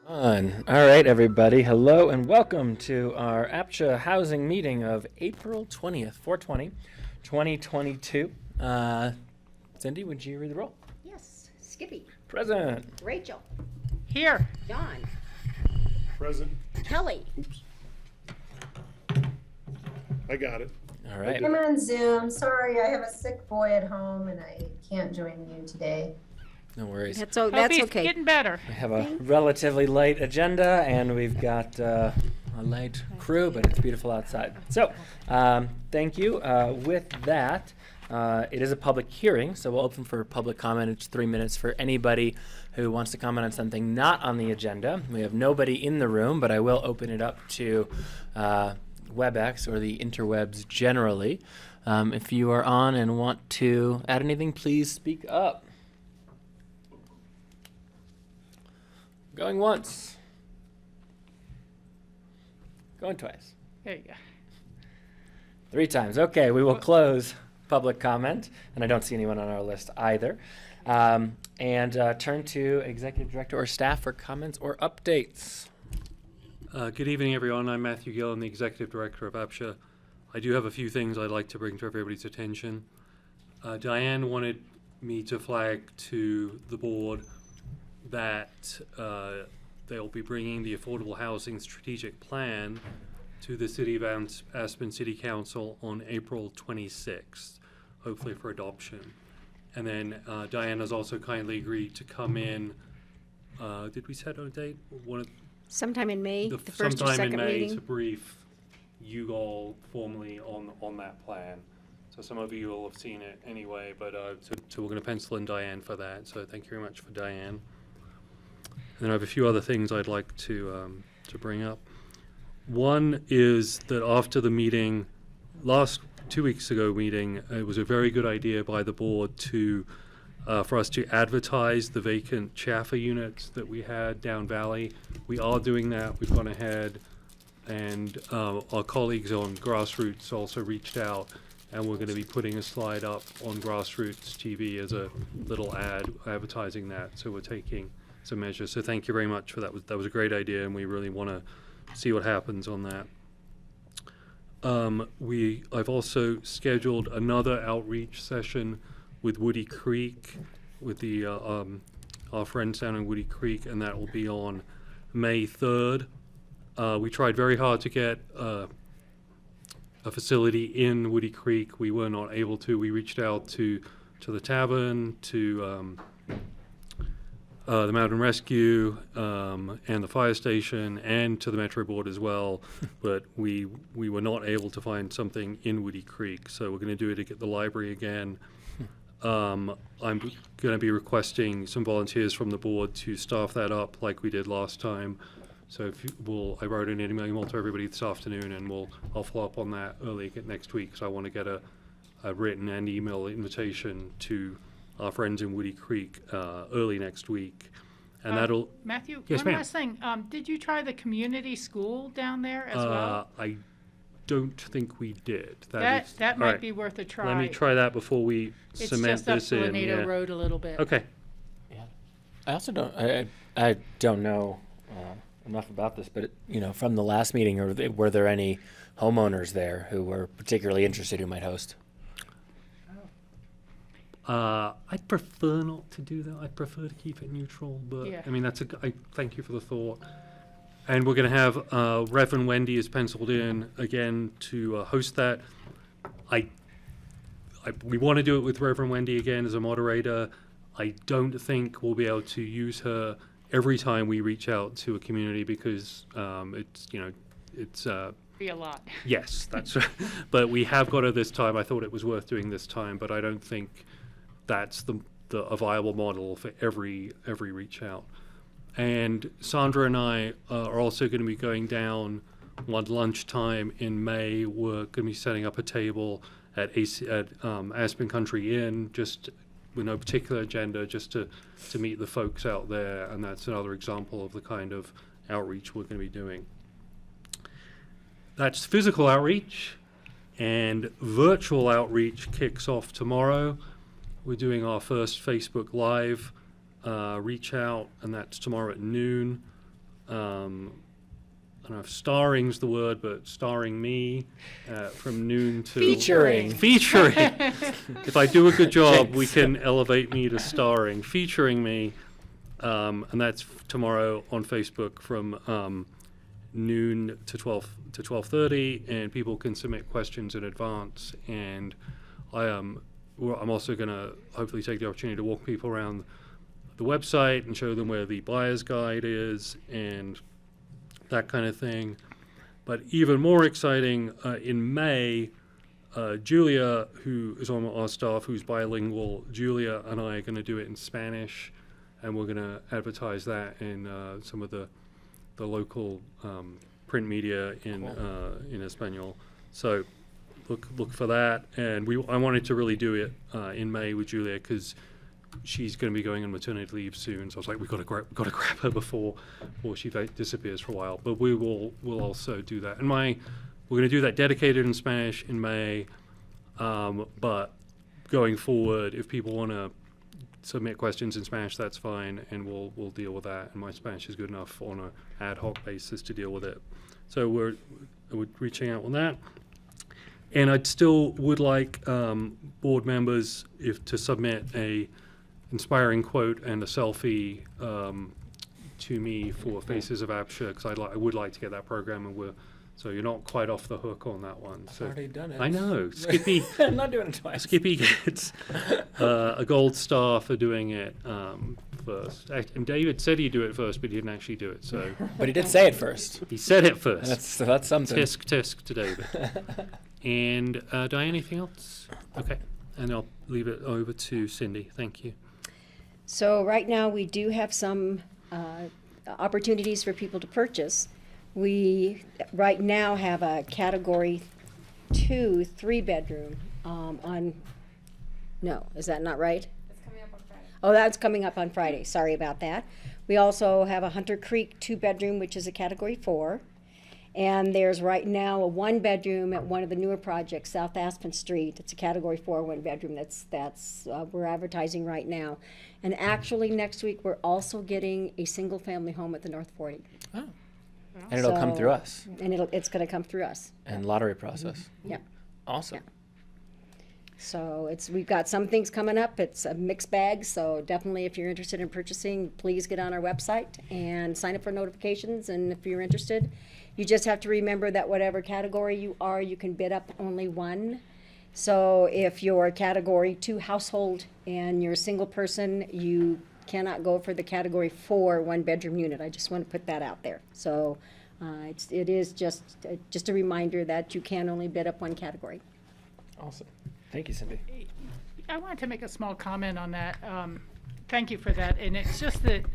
All right, everybody. Hello and welcome to our APCHA housing meeting of April 20th, 4/20, 2022. Cindy, would you read the roll? Yes. Skippy. Present. Rachel. Here. John. Present. Kelly. Oops. I got it. All right. I'm on Zoom. Sorry, I have a sick boy at home and I can't join you today. No worries. That's Hope he's okay. getting better. We have a relatively light agenda and we've got a light crew, but it's beautiful outside. So, thank you. With that, it is a public hearing, so we'll open for public comment. It's 3 minutes for anybody who wants to comment on something not on the agenda. We have nobody in the room, but I will open it up to WebEx or the interwebs generally. If you are on and want to add anything, please speak up. Going once. Going twice. There you go. 3 times. Okay, we will close public comment, and I don't see anyone on our list either. And turn to Executive Director or staff for comments or updates. Good evening, everyone. I'm Matthew Gillen, the Executive Director of APCHA. I do have a few things I'd like to bring to everybody's attention. Diane wanted me to flag to the board that they'll be bringing the Affordable Housing Strategic Plan to the City of Aspen City Council on April 26th, hopefully for adoption. And then Diane has also kindly agreed to come in, did we set a date? Sometime in May, the first or sometime second in May meeting. to brief you all formally on that plan. So some of you will have seen it anyway, but so we're going to pencil in Diane for that. So thank you very much for Diane. And then I have a few other things I'd like to bring up. One is that after the meeting, last 2 weeks ago meeting, it was a very good idea by the board to for us to advertise the vacant Chairperson units that we had down Valley. We are doing that. We've gone ahead, and our colleagues on GrassRoots also reached out, and we're going to be putting a slide up on GrassRoots TV as a little ad advertising that. So we're taking some measures. So thank you very much for that. That was a great idea, and we really want to see what happens on that. I've also scheduled another outreach session with Woody Creek, with the our friends down in Woody Creek, and that will be on May 3rd. We tried very hard to get a facility in Woody Creek. We were not able to. We reached out to the tavern, to the Mountain Rescue, and the fire station, and to the Metro Board as well, but we were not able to find something in Woody Creek, so we're going to do it at the library again. I'm going to be requesting some volunteers from the board to staff that up like we did last time. So if I wrote an email to everybody this afternoon, and I'll follow up on that early next week. So I want to get a written and email invitation to our friends in Woody Creek early next week, and that'll. Matthew, yes, one ma'am. last thing. Did you try the community school down there as well? I don't think we did. That might be worth a try. Let me try that before we cement this in. It's just up Lanedo Road a little bit. Okay. Yeah. I also don't. I don't know enough about this, but from the last meeting, were there any homeowners there who were particularly interested who might host? I'd prefer not to do that. I'd prefer to keep it neutral, but Yeah. I mean I thank you for the thought. And we're going to have Reverend Wendy is penciled in again to host that. We want to do it with Reverend Wendy again as a moderator. I don't think we'll be able to use her every time we reach out to a community because it's Be a lot. yes, that's right. But we have got her this time. I thought it was worth doing this time, but I don't think that's a viable model for every reach out. And Sandra and I are also going to be going down one lunchtime in May. We're going to be setting up a table at Aspen Country Inn, just with no particular agenda, just to meet the folks out there. And that's another example of the kind of outreach we're going to be doing. That's physical outreach, and virtual outreach kicks off tomorrow. We're doing our first Facebook Live reach out, and that's tomorrow at noon. I don't know if starring's the word, but starring me from noon to Featuring. Featuring. If I do a good job, we can elevate me to starring. Featuring me, and that's tomorrow on Facebook from noon to 12:30, and people can submit questions in advance. And I'm also going to hopefully take the opportunity to walk people around the website and show them where the buyer's guide is and that kind of thing. But even more exciting, in May, Julia, who is on our staff, who's bilingual, Julia and I are going to do it in Spanish, and we're going to advertise that in some of the local print media in Espanol. So look for that. And I wanted to really do it in May with Julia because she's going to be going on maternity leave soon. So I was like, we've got to grab her before she disappears for a while. But we'll also do that. And we're going to do that dedicated in Spanish in May. But going forward, if people want to submit questions in Spanish, that's fine, and we'll deal with that. And my Spanish is good enough on an ad hoc basis to deal with it. So we're reaching out on that. And I'd still would like board members to submit a inspiring quote and a selfie to me for Faces of APCHA, because I would like to get that program, and so you're not quite off the hook on that one. I've So already done it. I know Skippy. I'm not doing it twice. Skippy gets a gold star for doing it first. And David said he'd do it first, but he didn't actually do it. So But he did say it first. he said it first. That's something. Tisk to David. And Diane, anything else? Okay. And I'll leave it over to Cindy. Thank you. So right now, we do have some opportunities for people to purchase. We right now have a Category 2 3-bedroom no, is that not right? It's coming up on Friday. Oh, that's coming up on Friday. Sorry about that. We also have a Hunter Creek 2-bedroom, which is a Category 4. And there's right now a 1-bedroom at one of the newer projects, South Aspen Street. It's a Category 4 1-bedroom. That's we're advertising right now. And actually, next week we're also getting a single-family home at the North 40. Oh. And it'll come through us. And it's going to come through us. And lottery process. Yeah. Awesome. Yeah. So we've got some things coming up. It's a mixed bag. So definitely, if you're interested in purchasing, please get on our website and sign up for notifications. And if you're interested, you just have to remember that whatever category you are, you can bid up only one. So if you're a Category 2 household and you're a single person, you cannot go for the Category 4 1-bedroom unit. I just want to put that out there. So it is just a reminder that you can only bid up one category. Awesome. Thank you, Cindy. I wanted to make a small comment on that. Thank you for that. And it's just that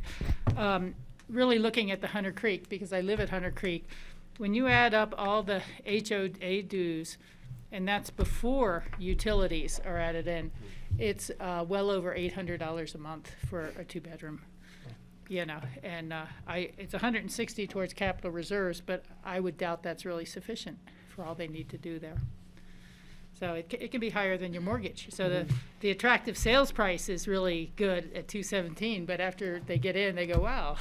really looking at the Hunter Creek, because I live at Hunter Creek, when you add up all the HOA dues, and that's before utilities are added in, it's well over $800 a month for a 2-bedroom. You know, and it's $160 towards capital reserves, but I would doubt that's really sufficient for all they need to do there. So it can be higher than your mortgage. So the attractive sales price is really good at $217, but after they get in, they go, wow,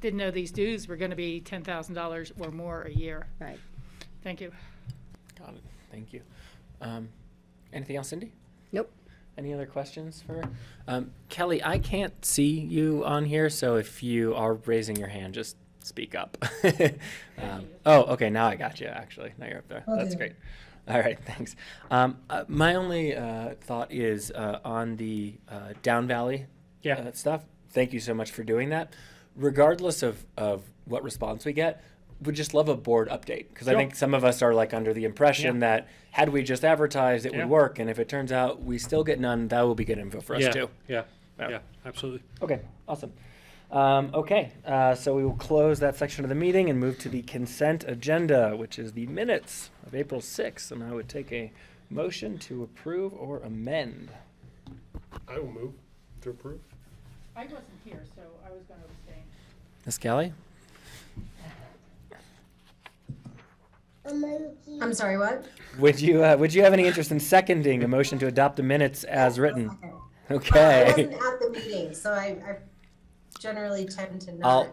didn't know these dues were going to be $10,000 or more a year. Right. Thank you. Got it. Thank you. Anything else, Cindy? Nope. Any other questions for Kelly? I can't see you on here, so if you are raising your hand, just speak up. Okay, now I got you, actually. Now you're up there. Okay. That's great. All right, thanks. My only thought is on the Down Valley stuff. Thank you so much for doing that. Regardless of what response we get, would just love a board update, because I think some of us are like under the impression that had we just advertised, it would work, and if it turns out we still get none, that will be good info for us too. Yeah, absolutely. Okay, awesome. So we will close that section of the meeting and move to the consent agenda, which is the minutes of April 6th, and I would take a motion to approve or amend. I will move to approve. I wasn't here, so I was going to abstain. Ms. Kelly? I'm sorry, what? Would you have any interest in seconding a motion to adopt the minutes as written? I Okay. wasn't at the meeting, so I generally tend to not.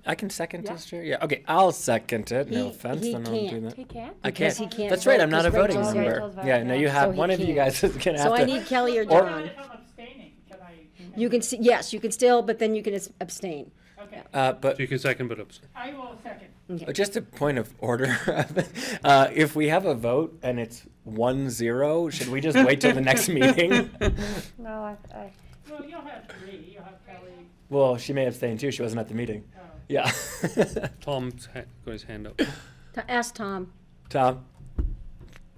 I can second this, Chair. Yeah, okay, I'll second it. No He- offense. he then I'll do can't. that. He can't? I Because can't. he can't That's right. vote I'm not a 'cause voting Rachel's member. Rachel's voting, Yeah, no, you yeah. have So he one of you can't. guys is gonna have So to. I need Kelly or Or- John. If I'm abstaining, can I? You can, yes, you can still, but then you can abstain. Okay, But So you can second but abstain. I will second. just a point of order. If we have a vote and it's 1-0, should we just wait till the next meeting? No, I Well, you'll have three. You'll have Kelly. Well, she may abstain too. She wasn't at the meeting. Oh. Yeah. Tom's got his hand up. Ask Tom. Tom.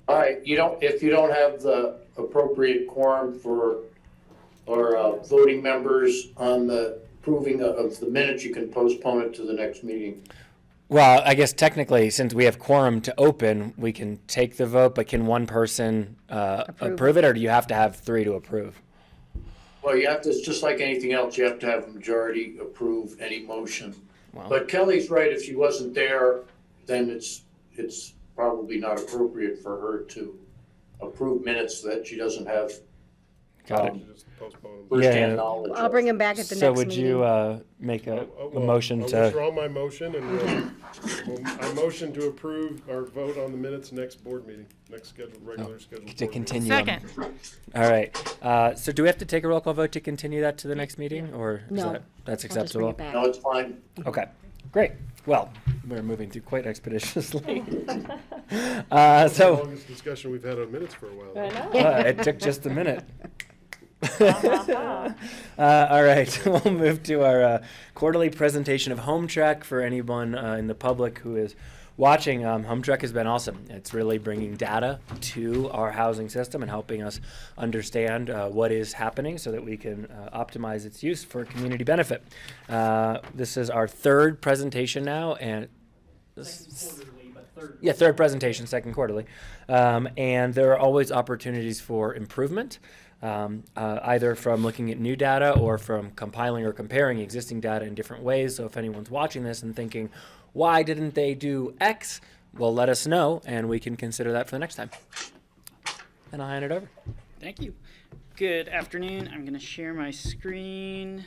All right, if you don't have the appropriate quorum or voting members on the approving of the minutes, you can postpone it to the next meeting. Well, I guess technically, since we have quorum to open, we can take the vote, but can one person approve it, or do you have to have 3 to approve? Well, you have to, it's just like anything else, you have to have a majority approve any motion. Wow. But Kelly's right, if she wasn't there, then it's probably not appropriate for her to approve minutes that she doesn't have Got it. You just postpone them. firsthand Yeah. knowledge I'll of. bring him back at the So next would meeting. you make a motion I'll to? withdraw my motion and I motion to approve or vote on the minutes next board meeting, next scheduled, regular scheduled board To meeting. continue. on- Second. All right. So do we have to take a roll call vote to continue that to the next meeting, or is No. that's I'll just bring acceptable? it back. No, it's fine. Okay, great. Well, we're moving through quite expeditiously. That's the So longest discussion we've had on minutes for a while. know. it took just a minute. All right, we'll move to our quarterly presentation of HomeTrek. For anyone in the public who is watching, HomeTrek has been awesome. It's really bringing data to our housing system and helping us understand what is happening so that we can optimize its use for community benefit. This is our third presentation now, and third presentation, second quarterly. And there are always opportunities for improvement, either from looking at new data or from compiling or comparing existing data in different ways. So if anyone's watching this and thinking, why didn't they do X? Well, let us know, and we can consider that for the next time. And I'll hand it over. Thank you. Good afternoon. I'm going to share my screen.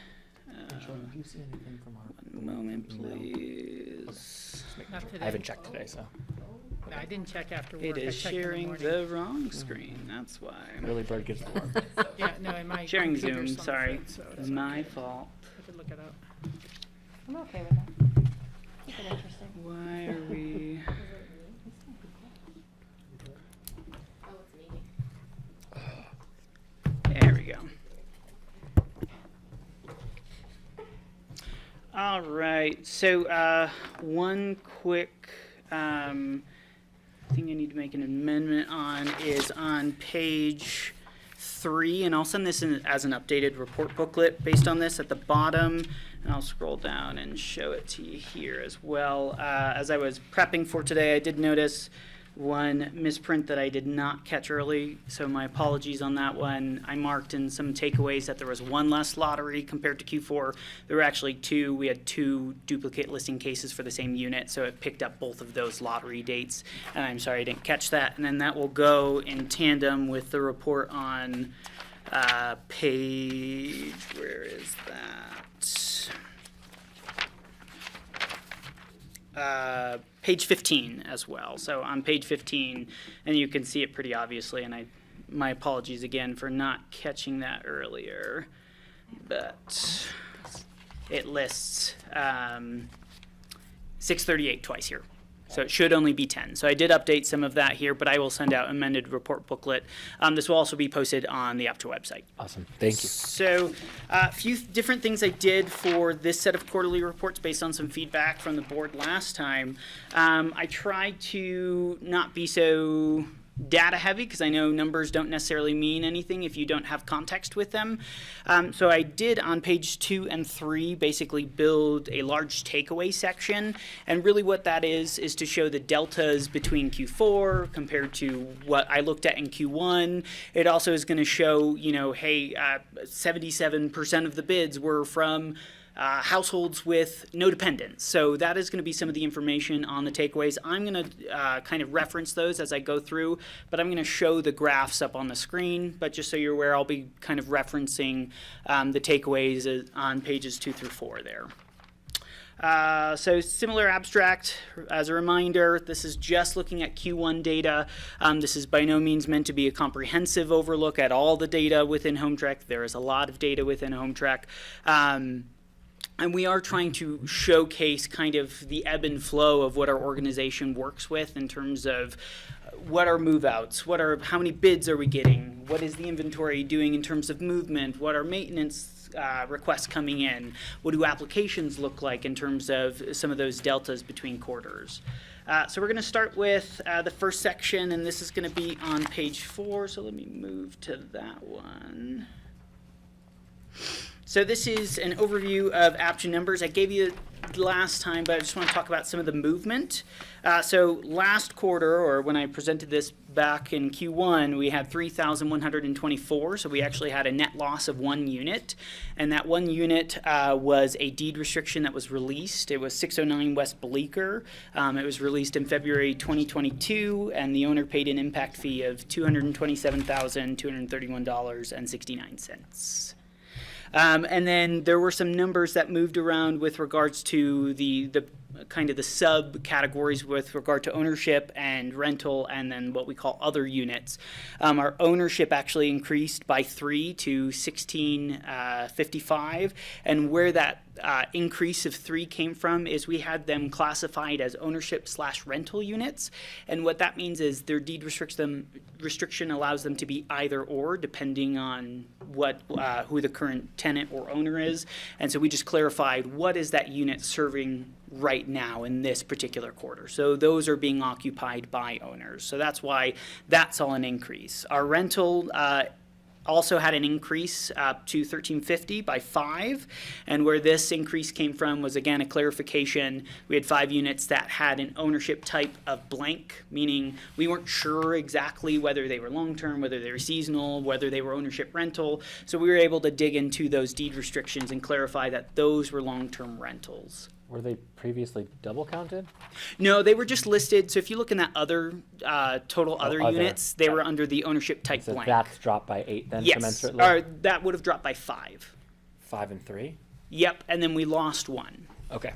Do you see anything from our? One moment, please. Not today. I haven't checked today, so No, I didn't check after work. It I is checked in the sharing morning. the wrong screen. That's why. early bird gets the worm. Yeah, no, in my Sharing computer's Zoom, on sorry. foot, so it's My okay. fault. I could look it up. I'm okay with that. Keep it interesting. Why are we? There we go. All right. So one quick thing I need to make an amendment on is on page 3, and I'll send this in as an updated report booklet based on this at the bottom, and I'll scroll down and show it to you here as well. As I was prepping for today, I did notice one misprint that I did not catch early, so my apologies on that one. I marked in some takeaways that there was one less lottery compared to Q4. There were actually 2. We had 2 duplicate listing cases for the same unit, so it picked up both of those lottery dates. And I'm sorry I didn't catch that. And then that will go in tandem with the report on page, where is that? Page 15 as well. So on page 15, and you can see it pretty obviously, and my apologies again for not catching that earlier, but it lists 638 twice here. So it should only be 10. So I did update some of that here, but I will send out amended report booklet. This will also be posted on the APCHA website. Awesome. Thank you. So a few different things I did for this set of quarterly reports based on some feedback from the board last time. I tried to not be so data heavy because I know numbers don't necessarily mean anything if you don't have context with them. So I did on page 2 and 3 basically build a large takeaway section, and really what that is to show the deltas between Q4 compared to what I looked at in Q1. It also is going to show, hey, 77% of the bids were from households with no dependents. So that is going to be some of the information on the takeaways. I'm going to kind of reference those as I go through, but I'm going to show the graphs up on the screen. But just so you're aware, I'll be kind of referencing the takeaways on pages 2 through 4 there. So similar abstract, as a reminder, this is just looking at Q1 data. This is by no means meant to be a comprehensive overlook at all the data within HomeTrek. There is a lot of data within HomeTrek. And we are trying to showcase kind of the ebb and flow of what our organization works with in terms of what are move-outs, how many bids are we getting, what is the inventory doing in terms of movement, what are maintenance requests coming in, what do applications look like in terms of some of those deltas between quarters. So we're going to start with the first section, and this is going to be on page 4, so let me move to that one. So this is an overview of APCHA numbers. I gave you last time, but I just want to talk about some of the movement. So last quarter, or when I presented this back in Q1, we had 3,124. So we actually had a net loss of 1 unit. And that 1 unit was a deed restriction that was released. It was 609 West Bleecker. It was released in February 2022, and the owner paid an impact fee of $227,231.69. And then there were some numbers that moved around with regards to the kind of the subcategories with regard to ownership and rental, and then what we call other units. Our ownership actually increased by 3 to 1,655, and where that increase of 3 came from is we had them classified as ownership/rental units, and what that means is their deed restriction allows them to be either or, depending on what who the current tenant or owner is, and so we just clarified what is that unit serving right now in this particular quarter. So those are being occupied by owners. So that's why that's all an increase. Our rental also had an increase up to 1,350 by 5, and where this increase came from was again a clarification. We had 5 units that had an ownership type of blank, meaning we weren't sure exactly whether they were long-term, whether they were seasonal, whether they were ownership rental. So we were able to dig into those deed restrictions and clarify that those were long-term rentals. Were they previously double counted? No, they were just listed. So if you look in that other total other other. units, they were under the ownership type So blank. that's dropped by 8 then, Yes, commensurately? or that would have dropped by 5. 5 and 3? Yep, and then we lost 1. Okay.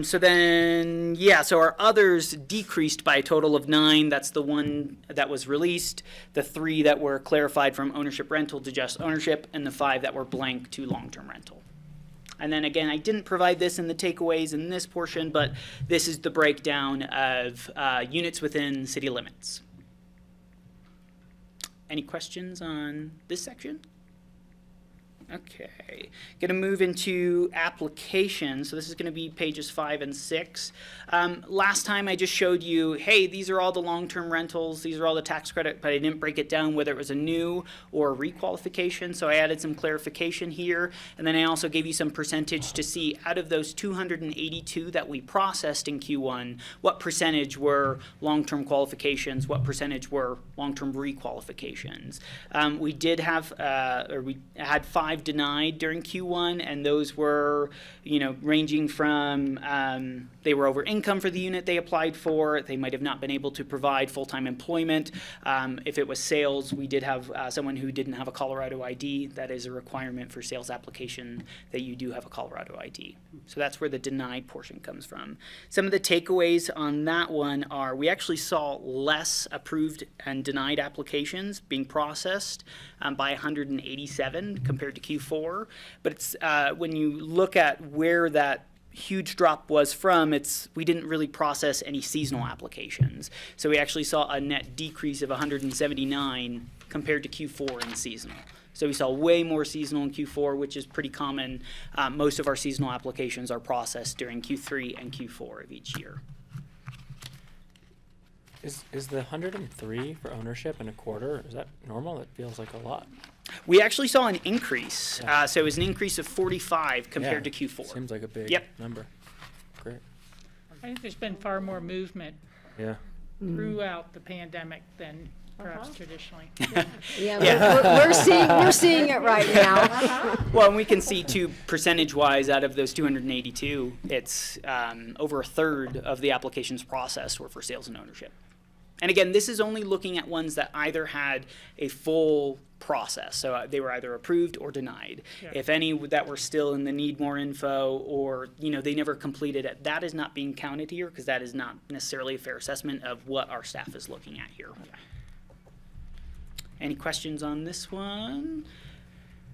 So then, yeah, so our others decreased by a total of 9. That's the 1 that was released, the 3 that were clarified from ownership rental to just ownership, and the 5 that were blank to long-term rental. And then again, I didn't provide this in the takeaways in this portion, but this is the breakdown of units within city limits. Any questions on this section? Okay, going to move into applications. So this is going to be pages 5 and 6. Last time I just showed you, hey, these are all the long-term rentals, these are all the tax credit, but I didn't break it down whether it was a new or a requalification. So I added some clarification here, and then I also gave you some percentage to see out of those 282 that we processed in Q1, what percentage were long-term qualifications, what percentage were long-term requalifications. We did have, we had 5 denied during Q1, and those were, ranging from they were over income for the unit they applied for, they might have not been able to provide full-time employment. If it was sales, we did have someone who didn't have a Colorado ID. That is a requirement for sales application that you do have a Colorado ID. So that's where the denied portion comes from. Some of the takeaways on that one are we actually saw less approved and denied applications being processed by 187 compared to Q4, but it's when you look at where that huge drop was from, we didn't really process any seasonal applications. So we actually saw a net decrease of 179 compared to Q4 in seasonal. So we saw way more seasonal in Q4, which is pretty common. Most of our seasonal applications are processed during Q3 and Q4 of each year. Is the 103 for ownership in a quarter, is that normal? That feels like a lot. We actually saw an increase. So it was an increase of 45 compared to Q4. Seems like a big Yep. number. Great. I think there's been far more movement. Yeah. throughout the pandemic than perhaps traditionally. Yeah, we're seeing it right now. Well, and we can see too, percentage-wise, out of those 282, it's over a third of the applications processed were for sales and ownership. And again, this is only looking at ones that either had a full process, so they were either approved or denied. Yeah. If any that were still in the need more info, or they never completed it, that is not being counted here because that is not necessarily a fair assessment of what our staff is looking at here. Any questions on this one?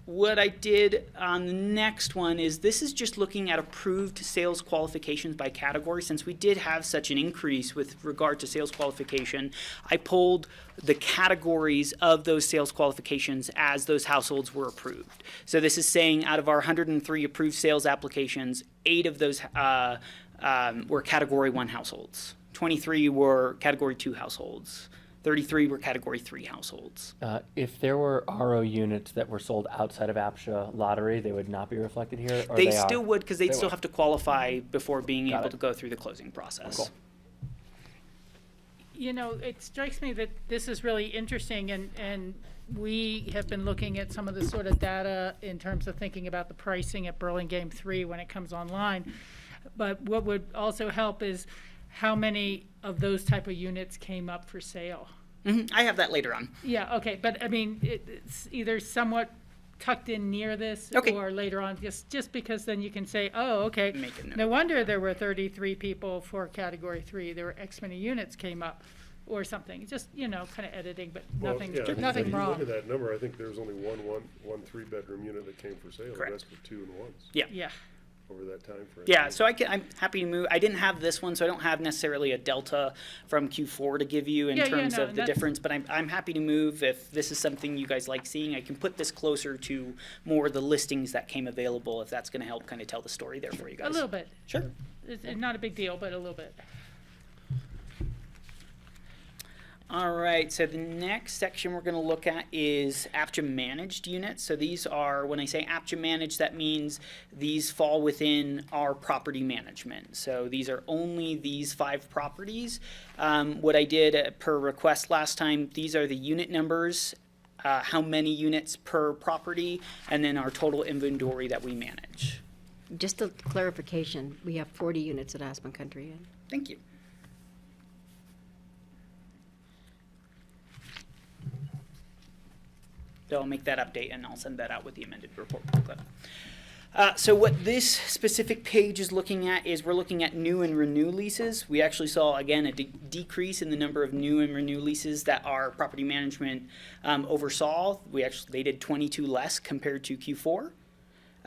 What I did on the next one is this is just looking at approved sales qualifications by category. Since we did have such an increase with regard to sales qualification, I pulled the categories of those sales qualifications as those households were approved. So this is saying out of our 103 approved sales applications, 8 of those were Category 1 households. 23 were Category 2 households. 33 were Category 3 households. If there were RO units that were sold outside of APCHA lottery, they would not be reflected here? Or They are? still would, because they'd They still would. have to qualify before being Got able it. to go through the closing process. Cool. It strikes me that this is really interesting, and we have been looking at some of the sort of data in terms of thinking about the pricing at Burlingame 3 when it comes online. But what would also help is how many of those type of units came up for sale. I have that later on. Yeah, okay, but I mean, it's either somewhat tucked in near this Okay. or later on, just because then you can say, oh, okay, Make a note. no wonder there were 33 people for Category 3, there were X many units came up, or something, just, kind of editing, but Well, nothing, yeah, if nothing you wrong. Look at that number, I think there was only one 3-bedroom unit that came for sale, the Correct. rest were 2 and 1s Yeah, over that time frame. Yeah, so I'm happy to move. I didn't have this one, so I don't have necessarily a delta from Q4 to give you in Yeah, terms no, of the that's- difference, but I'm happy to move if this is something you guys like seeing. I can put this closer to more of the listings that came available, if that's going to help kind of tell the story there for you guys. a little bit, Sure. it's not a big deal, but a little bit. All right, so the next section we're going to look at is APCHA managed units. So these are, when I say APCHA managed, that means these fall within our property management. So these are only these 5 properties. What I did per request last time, these are the unit numbers, how many units per property, and then our total inventory that we manage. Just a clarification, we have 40 units at Aspen Country Inn. Thank you. So I'll make that update and I'll send that out with the amended report booklet. So what this specific page is looking at is we're looking at new and renew leases. We actually saw, again, a decrease in the number of new and renew leases that our property management oversaw. They did 22 less compared to Q4.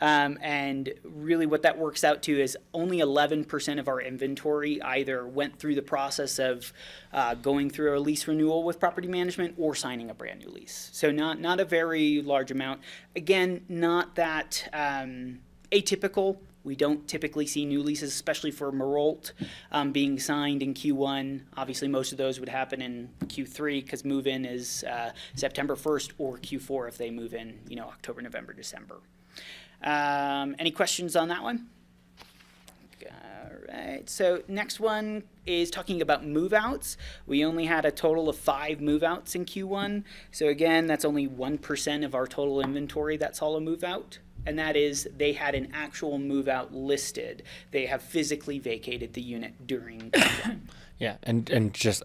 And really what that works out to is only 11% of our inventory either went through the process of going through a lease renewal with property management or signing a brand new lease. So not a very large amount. Again, not that atypical. We don't typically see new leases, especially for Marolt, being signed in Q1. Obviously, most of those would happen in Q3 because move-in is September 1st, or Q4 if they move in, October, November, December. Any questions on that one? All right, so next one is talking about move-outs. We only had a total of 5 move-outs in Q1. So again, that's only 1% of our total inventory that's all a move-out. And that is, they had an actual move-out listed. They have physically vacated the unit during Q1. Yeah, and just,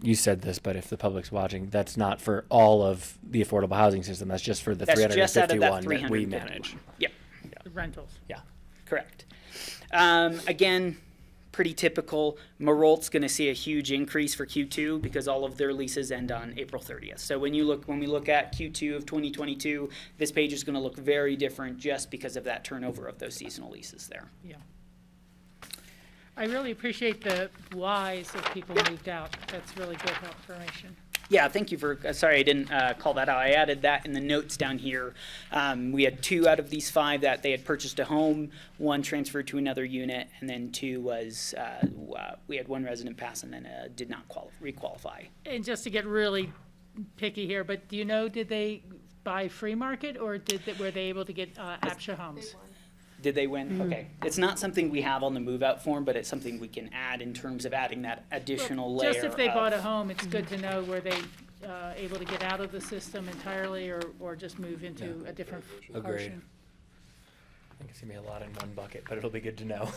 you said this, but if the public's watching, that's not for all of the affordable housing system. That's just for the That's just out of that 351 that we 351. manage. Yep. The rentals. Yeah. Correct. Again, pretty typical. Marolt's going to see a huge increase for Q2 because all of their leases end on April 30th. So when we look at Q2 of 2022, this page is going to look very different just because of that turnover of those seasonal leases there. Yeah. I really appreciate the whys of people moved out. That's really good information. Yeah, thank you for, sorry I didn't call that out. I added that in the notes down here. We had 2 out of these 5 that they had purchased a home, 1 transferred to another unit, and then 2 was, we had 1 resident pass and then did not requalify. And just to get really picky here, but do did they buy free market or were they able to get APCHA homes? Did they win? Okay. It's not something we have on the move out form, but it's something we can add in terms of adding that additional layer. Just if they of- bought a home, it's good to know were they able to get out of the system entirely or just move into a different Agreed. portion. I think it's gonna be a lot in one bucket, but it'll be good to know.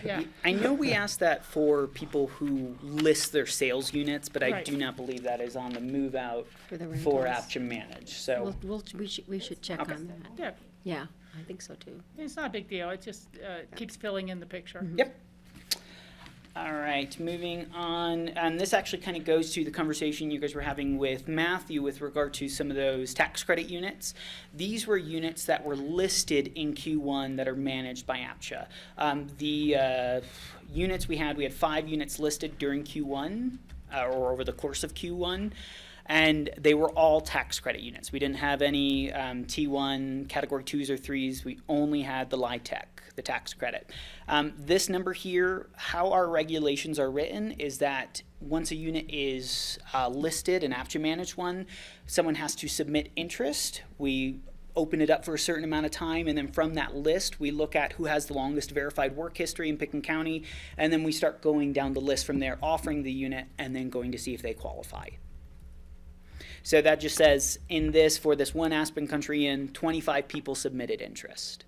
Yeah. I know we asked that for people who list their sales units, but I Right. do not believe that is on the move out For the for rentals. APCHA manage. So We should check Okay. on that. Yeah, Yeah, I think so too. it's not a big deal. It just keeps filling in the picture. Yep. All right, moving on, and this actually kind of goes to the conversation you guys were having with Matthew with regard to some of those tax credit units. These were units that were listed in Q1 that are managed by APCHA. The units we had 5 units listed during Q1 or over the course of Q1. And they were all tax credit units. We didn't have any T1 category 2s or 3s. We only had the LIHTC, the tax credit. This number here, how our regulations are written is that once a unit is listed, an APCHA managed one, someone has to submit interest. We open it up for a certain amount of time, and then from that list, we look at who has the longest verified work history in Pitkin County, and then we start going down the list from there, offering the unit, and then going to see if they qualify. So that just says in this, for this one Aspen Country Inn, 25 people submitted interest.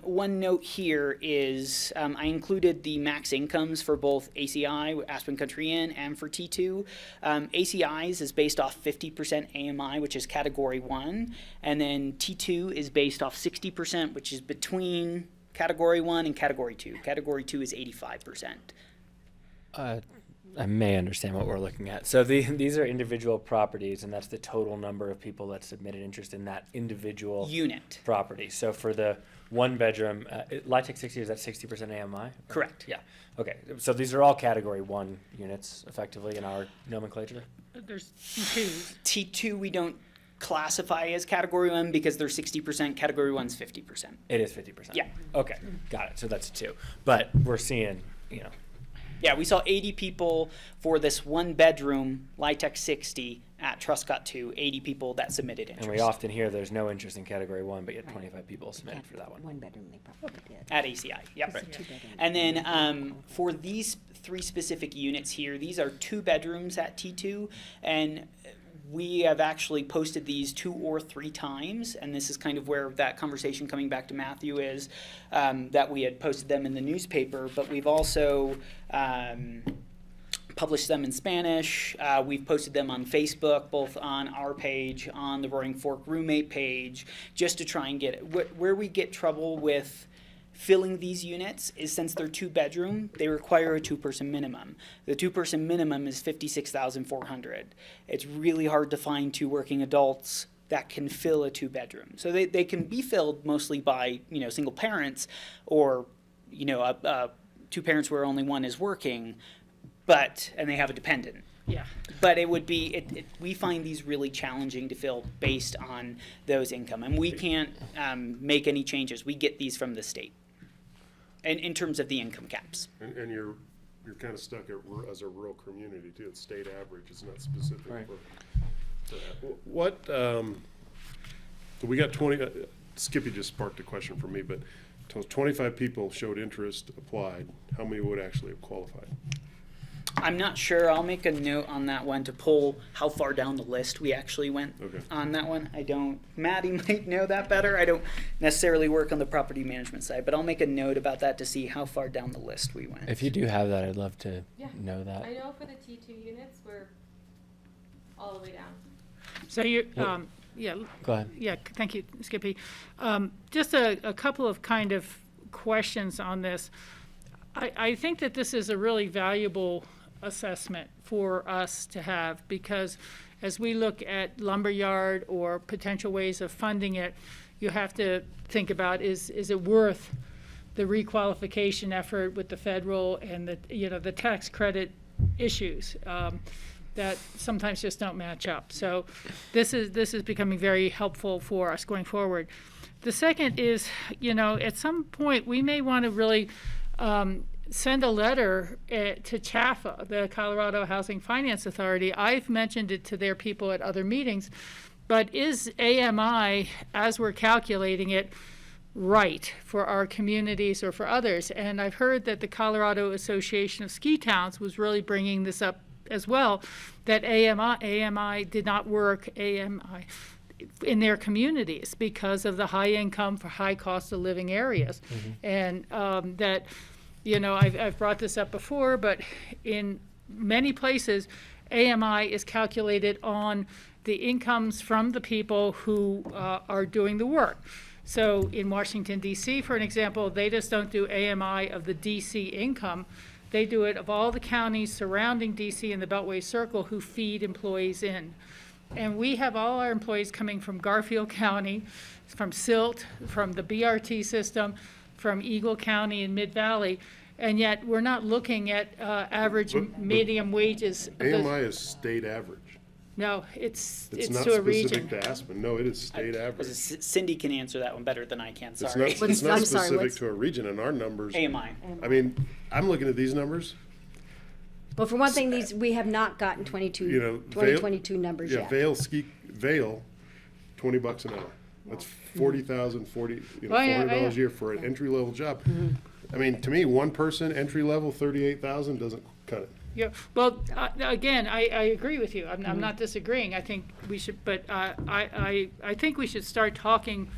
One note here is I included the max incomes for both ACI, Aspen Country Inn, and for T2. ACI's is based off 50% AMI, which is category 1, and then T2 is based off 60%, which is between category 1 and category 2. Category 2 is 85%. I may understand what we're looking at. So these are individual properties, and that's the total number of people that submitted interest in that individual Unit. property. So for the one bedroom, LIHTC 60, is that 60% AMI? Correct. Yeah. Okay. So these are all category 1 units, effectively, in our nomenclature? There's 2s. T2 we don't classify as category 1 because they're 60%, category 1's 50%. It is 50%? Yeah. Okay. Got it. So that's 2. But we're seeing, Yeah, we saw 80 people for this one bedroom LIHTC 60 at Truscott 2, 80 people that submitted interest. and we often hear there's no interest in category 1, but yet 25 people submitted for that one. One bedroom, they probably did. At ACI, yep. It's a two-bedroom. And then for these 3 specific units here, these are 2 bedrooms at T2, and we have actually posted these 2 or 3 times, and this is kind of where that conversation coming back to Matthew is, that we had posted them in the newspaper, but we've also published them in Spanish. We've posted them on Facebook, both on our page, on the Roaring Fork roommate page, just to try and get it. Where we get trouble with filling these units is since they're 2 bedroom, they require a 2-person minimum. The 2-person minimum is $56,400. It's really hard to find 2 working adults that can fill a 2-bedroom. So they can be filled mostly by, single parents or, 2 parents where only one is working, and they have a dependent. Yeah. But it would be, we find these really challenging to fill based on those income. And we can't make any changes. We get these from the state. And in terms of the income caps. And you're kind of stuck as a rural community too. It's state average. It's not specific Right. for that. What, we got 20, Skippy just sparked a question for me, but 25 people showed interest, applied. How many would actually have qualified? I'm not sure. I'll make a note on that one to pull how far down the list we actually went on that one. I don't, Maddie might know that better. I don't necessarily work on the property management side, but I'll make a note about that to see how far down the list we went. If you do have that, I'd love to Yeah. know that. I know for the T2 units, we're all the way down. So you're, Well- yeah, Go ahead. yeah, thank you, Skippy. Just a couple of kind of questions on this. I think that this is a really valuable assessment for us to have, because as we look at lumberyard or potential ways of funding it, you have to think about, is it worth the requalification effort with the federal and the tax credit issues that sometimes just don't match up. So this is becoming very helpful for us going forward. The second is, at some point we may want to really send a letter to CHA, the Colorado Housing Finance Authority. I've mentioned it to their people at other meetings, but is AMI, as we're calculating it, right for our communities or for others. And I've heard that the Colorado Association of Ski Towns was really bringing this up as well, that AMI did not work, AMI, in their communities because of the high income for high cost of living areas. And that, you know, I've brought this up before, but in many places, AMI is calculated on the incomes from the people who are doing the work. So in Washington, D.C., for an example, they just don't do AMI of the D.C. income. They do it of all the counties surrounding D.C. and the Beltway Circle who feed employees in. And we have all our employees coming from Garfield County, from Silt, from the BRT system, from Eagle County and Mid-Valley, and yet we're not looking at average medium wages. AMI is state average. No, it's It's not to a region. specific to Aspen. No, it is state average. Cindy can answer that one better than I can, It's not, sorry. it's What's- not I'm sorry, specific what's- to a region, and our numbers, AMI. I mean, I'm looking at these numbers, Well, for one thing, we have not gotten you know. 2022 numbers Yeah, yet. Vail, $20 an hour. That's $40,000, Oh, yeah, $400 a yeah. year for an entry-level job. Mm-hmm. I mean, to me, one person, entry-level, $38,000 doesn't cut it. Yeah, well, again, I agree with you. Mm-hmm. I'm not disagreeing. I think we should, but I think we should start talking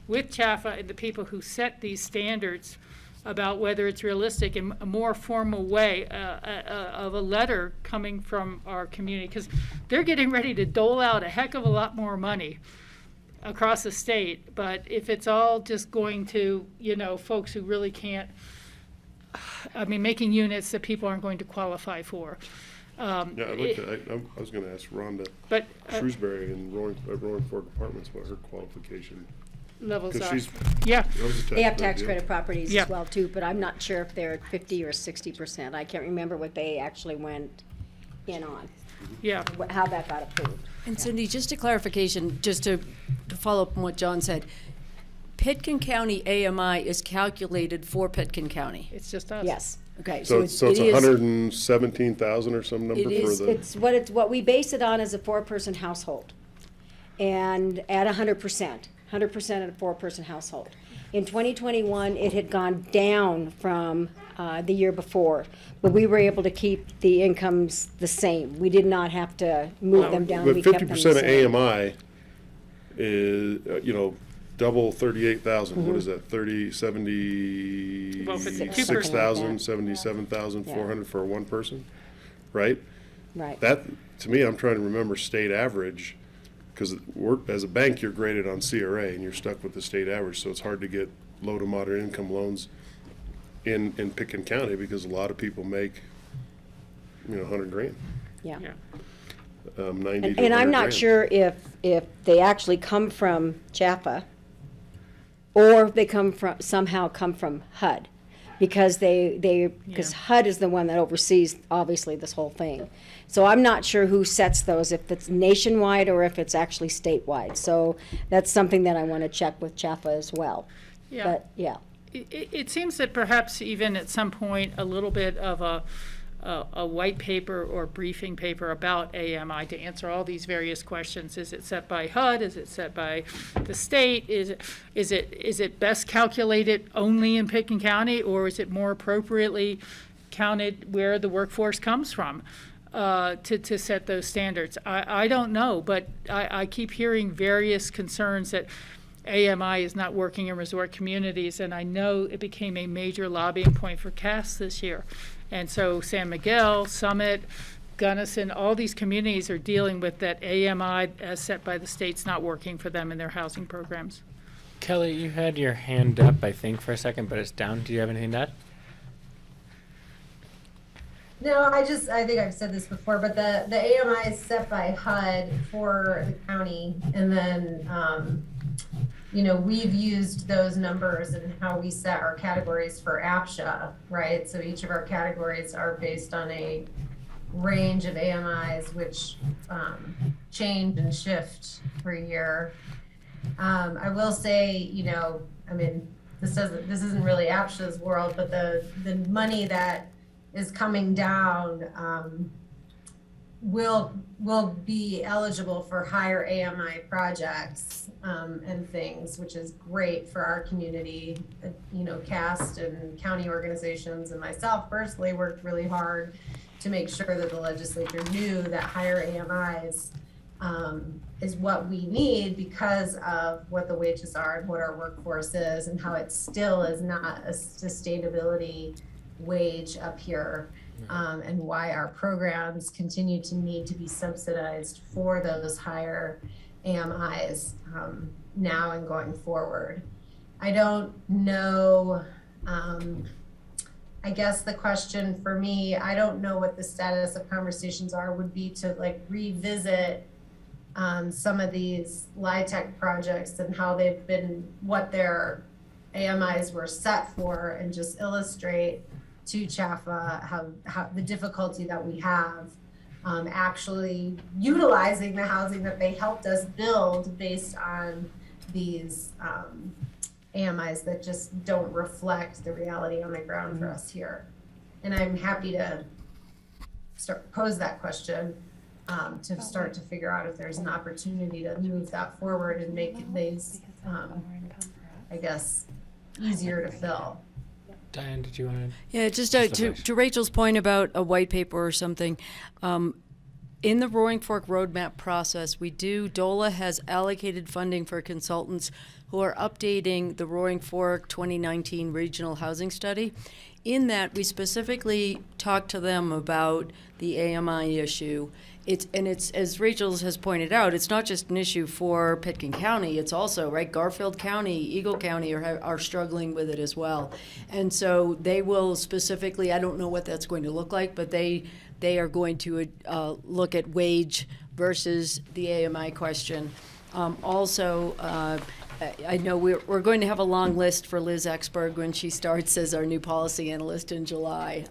with CHA and the people who set these standards about whether it's realistic in a more formal way of a letter coming from our community, because they're getting ready to dole out a heck of a lot more money across the state. But if it's all just going to, you know, folks who really can't, I mean, making units that people aren't going to qualify for. Yeah, I was gonna ask Rhonda But Shrewsbury in Roaring Fork Apartments what her qualification, levels because are, she's, yeah, that was a They have tax tax deal. credit properties Yeah. as well too, but I'm not sure if they're at 50 or 60%. I can't remember what they actually went in on, yeah. how that got approved. And Cindy, just a clarification, just to follow up on what John said. Pitkin County AMI is calculated for Pitkin County. It's just us. Yes. Okay, So so it's it is, 117,000 or some number It for is- the, It's what we base it on is a 4-person household. And at 100% at a 4-person household. In 2021, it had gone down from the year before, but we were able to keep the incomes the same. We did not have to move them down. but We kept them the 50% of same. AMI is, you know, double 38,000, what is that, 70, Well, if it's a 2%. 76,000, 77,400 for one person, right? Right. That, to me, I'm trying to remember state average, because as a bank, you're graded on CRA, and you're stuck with the state average, so it's hard to get low to moderate income loans in Pitkin County, because a lot of people make, you know, 100 grand, Yeah. 90 to And I'm 100 not grand. sure if they actually come from CHA or if they somehow come from HUD. Because because HUD is the one that oversees, obviously, this whole thing. So I'm not sure who sets those, if it's nationwide or if it's actually statewide. So that's something that I want to check with CHA as well. Yeah. But, yeah. It seems that perhaps even at some point, a little bit of a white paper or briefing paper about AMI to answer all these various questions. Is it set by HUD? Is it set by the state? Is it best calculated only in Pitkin County, or is it more appropriately counted where the workforce comes from to set those standards? I don't know, but I keep hearing various concerns that AMI is not working in resort communities, and I know it became a major lobbying point for CAS this year. And so San Miguel, Summit, Gunnison, all these communities are dealing with that AMI as set by the state's not working for them in their housing programs. Kelly, you had your hand up, I think, for a second, but it's down. Do you have anything to add? No, I think I've said this before, but the AMI is set by HUD for the county, and then, you know, we've used those numbers and how we set our categories for APCHA, right? So each of our categories are based on a range of AMIs, which change and shift per year. I will say, you know, I mean, this isn't really APCHA's world, but the money that is coming down, will be eligible for higher AMI projects and things, which is great for our community. You know, CAST and county organizations and myself personally worked really hard to make sure that the legislature knew that higher AMIs is what we need because of what the wages are and what our workforce is and how it still is not a sustainability wage up here. And why our programs continue to need to be subsidized for those higher AMIs now and going forward. I don't know, I guess the question for me, I don't know what the status of conversations are, would be to like revisit some of these LIHTC projects and how they've been, what their AMIs were set for, and just illustrate to CHAFA how the difficulty that we have actually utilizing the housing that they helped us build based on these AMIs that just don't reflect the reality on the ground for us here. And I'm happy to pose that question to start to figure out if there's an opportunity to move that forward and make these, I guess, easier to fill. Diane, did you want to? Yeah, just to Rachel's point about a white paper or something, in the Roaring Fork roadmap process, DOLA has allocated funding for consultants who are updating the Roaring Fork 2019 Regional Housing Study. In that, we specifically talked to them about the AMI issue. It's as Rachel has pointed out, it's not just an issue for Pitkin County. It's also, right, Garfield County, Eagle County are struggling with it as well. And so they will specifically, I don't know what that's going to look like, but they are going to look at wage versus the AMI question. I know we're going to have a long list for Liz Exberg when she starts as our new policy analyst in July.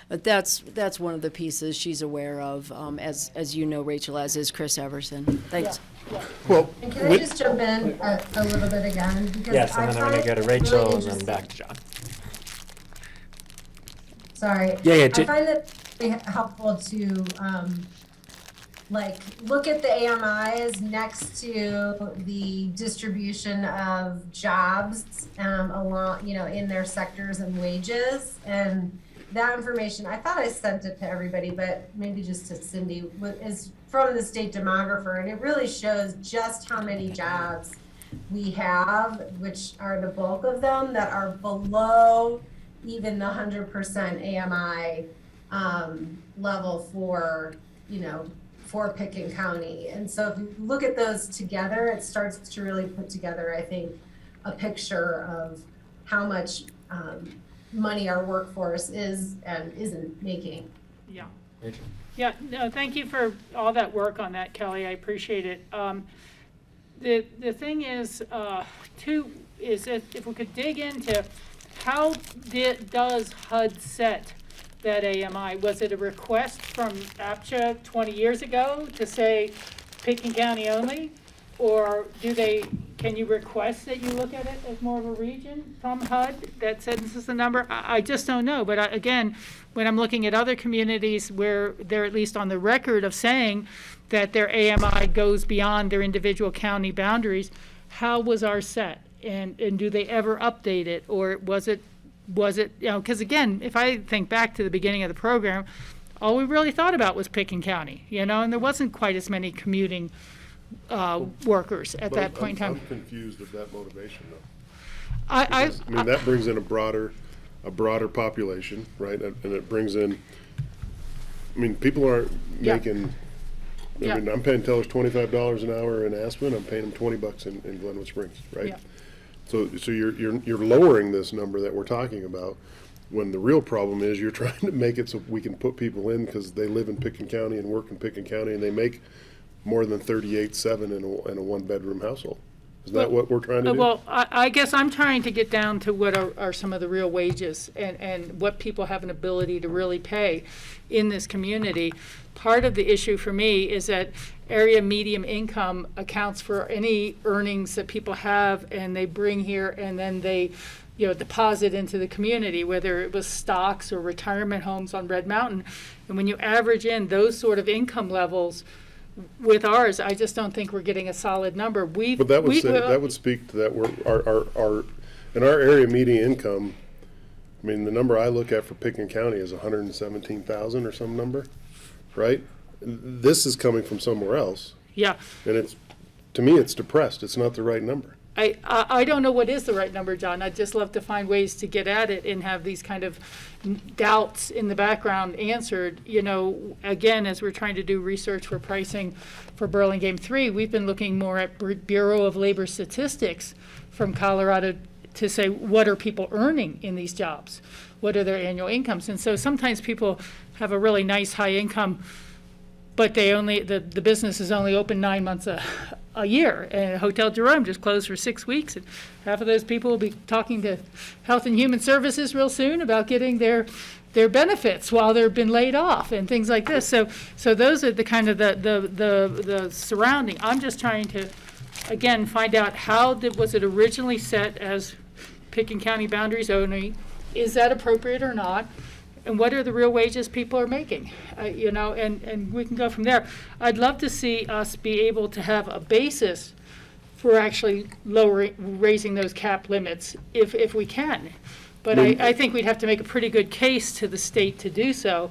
But that's one of the pieces she's aware of, as you know, Rachel, as is Chris Everson. Thanks. Yeah. Well, And can I just jump in a little bit again? Because Yes, and I then I'm going to find go to it Rachel really and then interesting. back to John. Sorry. Yeah, I find it really helpful to look at the AMIs next to the distribution of jobs along, in their sectors and wages. And that information, I thought I sent it to everybody, but maybe just to Cindy, is from the state demographer. And it really shows just how many jobs we have, which are the bulk of them, that are below even the 100% AMI level for Pitkin County. And so if you look at those together, it starts to really put together, I think, a picture of how much money our workforce is and isn't making. Yeah. Rachel? Yeah, no, thank you for all that work on that, Kelly. I appreciate it. The thing is, too, is if we could dig into how does HUD set that AMI? Was it a request from APCHA 20 years ago to say Pitkin County only? Or can you request that you look at it as more of a region from HUD that census the number? I just don't know. But again, when I'm looking at other communities where they're at least on the record of saying that their AMI goes beyond their individual county boundaries, how was ours set? And do they ever update it? Or was it, because again, if I think back to the beginning of the program, all we really thought about was Pitkin County, and there wasn't quite as many commuting workers at that point in time. I'm confused of that motivation, though. I mean, that brings in a broader population, right? And it brings in, people aren't Yeah. making, Yeah. I'm paying tellers $25 an hour in Aspen, I'm paying them $20 in Glenwood Springs, right? Yeah. So you're lowering this number that we're talking about, when the real problem is you're trying to make it so we can put people in because they live in Pitkin County and work in Pitkin County and they make more than 38.7 in a one-bedroom household. Is that what we're trying to do? Well, I guess I'm trying to get down to what are some of the real wages and what people have an ability to really pay in this community. Part of the issue for me is that area medium income accounts for any earnings that people have and they bring here, and then they deposit into the community, whether it was stocks or retirement homes on Red Mountain. And when you average in those sort of income levels with ours, I just don't think we're getting a solid number. But that would speak to that, in our area median income, I mean, the number I look at for Pitkin County is 117,000 or some number, right? This is coming from somewhere else, Yeah. and to me, it's depressed. It's not the right number. I don't know what is the right number, John. I'd just love to find ways to get at it and have these kind of doubts in the background answered. Again, as we're trying to do research for pricing for Burlingame 3, we've been looking more at Bureau of Labor Statistics from Colorado to say, what are people earning in these jobs? What are their annual incomes? And so sometimes people have a really nice high income, but the business is only open 9 months a year. And Hotel Jerome just closed for 6 weeks. And half of those people will be talking to Health and Human Services real soon about getting their benefits while they've been laid off and things like this. So those are the kind of the surrounding. I'm just trying to, again, find out was it originally set as Pitkin County boundaries only? Is that appropriate or not? And what are the real wages people are making? And we can go from there. I'd love to see us be able to have a basis for actually raising those cap limits if we can. But I think we'd have to make a pretty good case to the state to do so.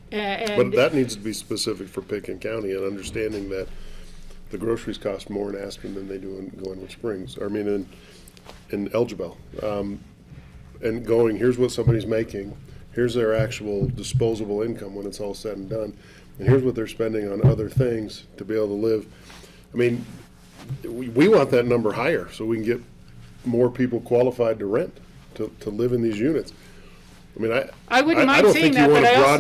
But that needs to be specific for Pitkin County, and understanding that the groceries cost more in Aspen than they do in Glenwood Springs. I mean, in Elgibel. And here's what somebody's making. Here's their actual disposable income when it's all said and done. And here's what they're spending on other things to be able to live. I mean, we want that number higher so we can get more people qualified to rent, to live in these units. I mean, I wouldn't mind seeing that, but I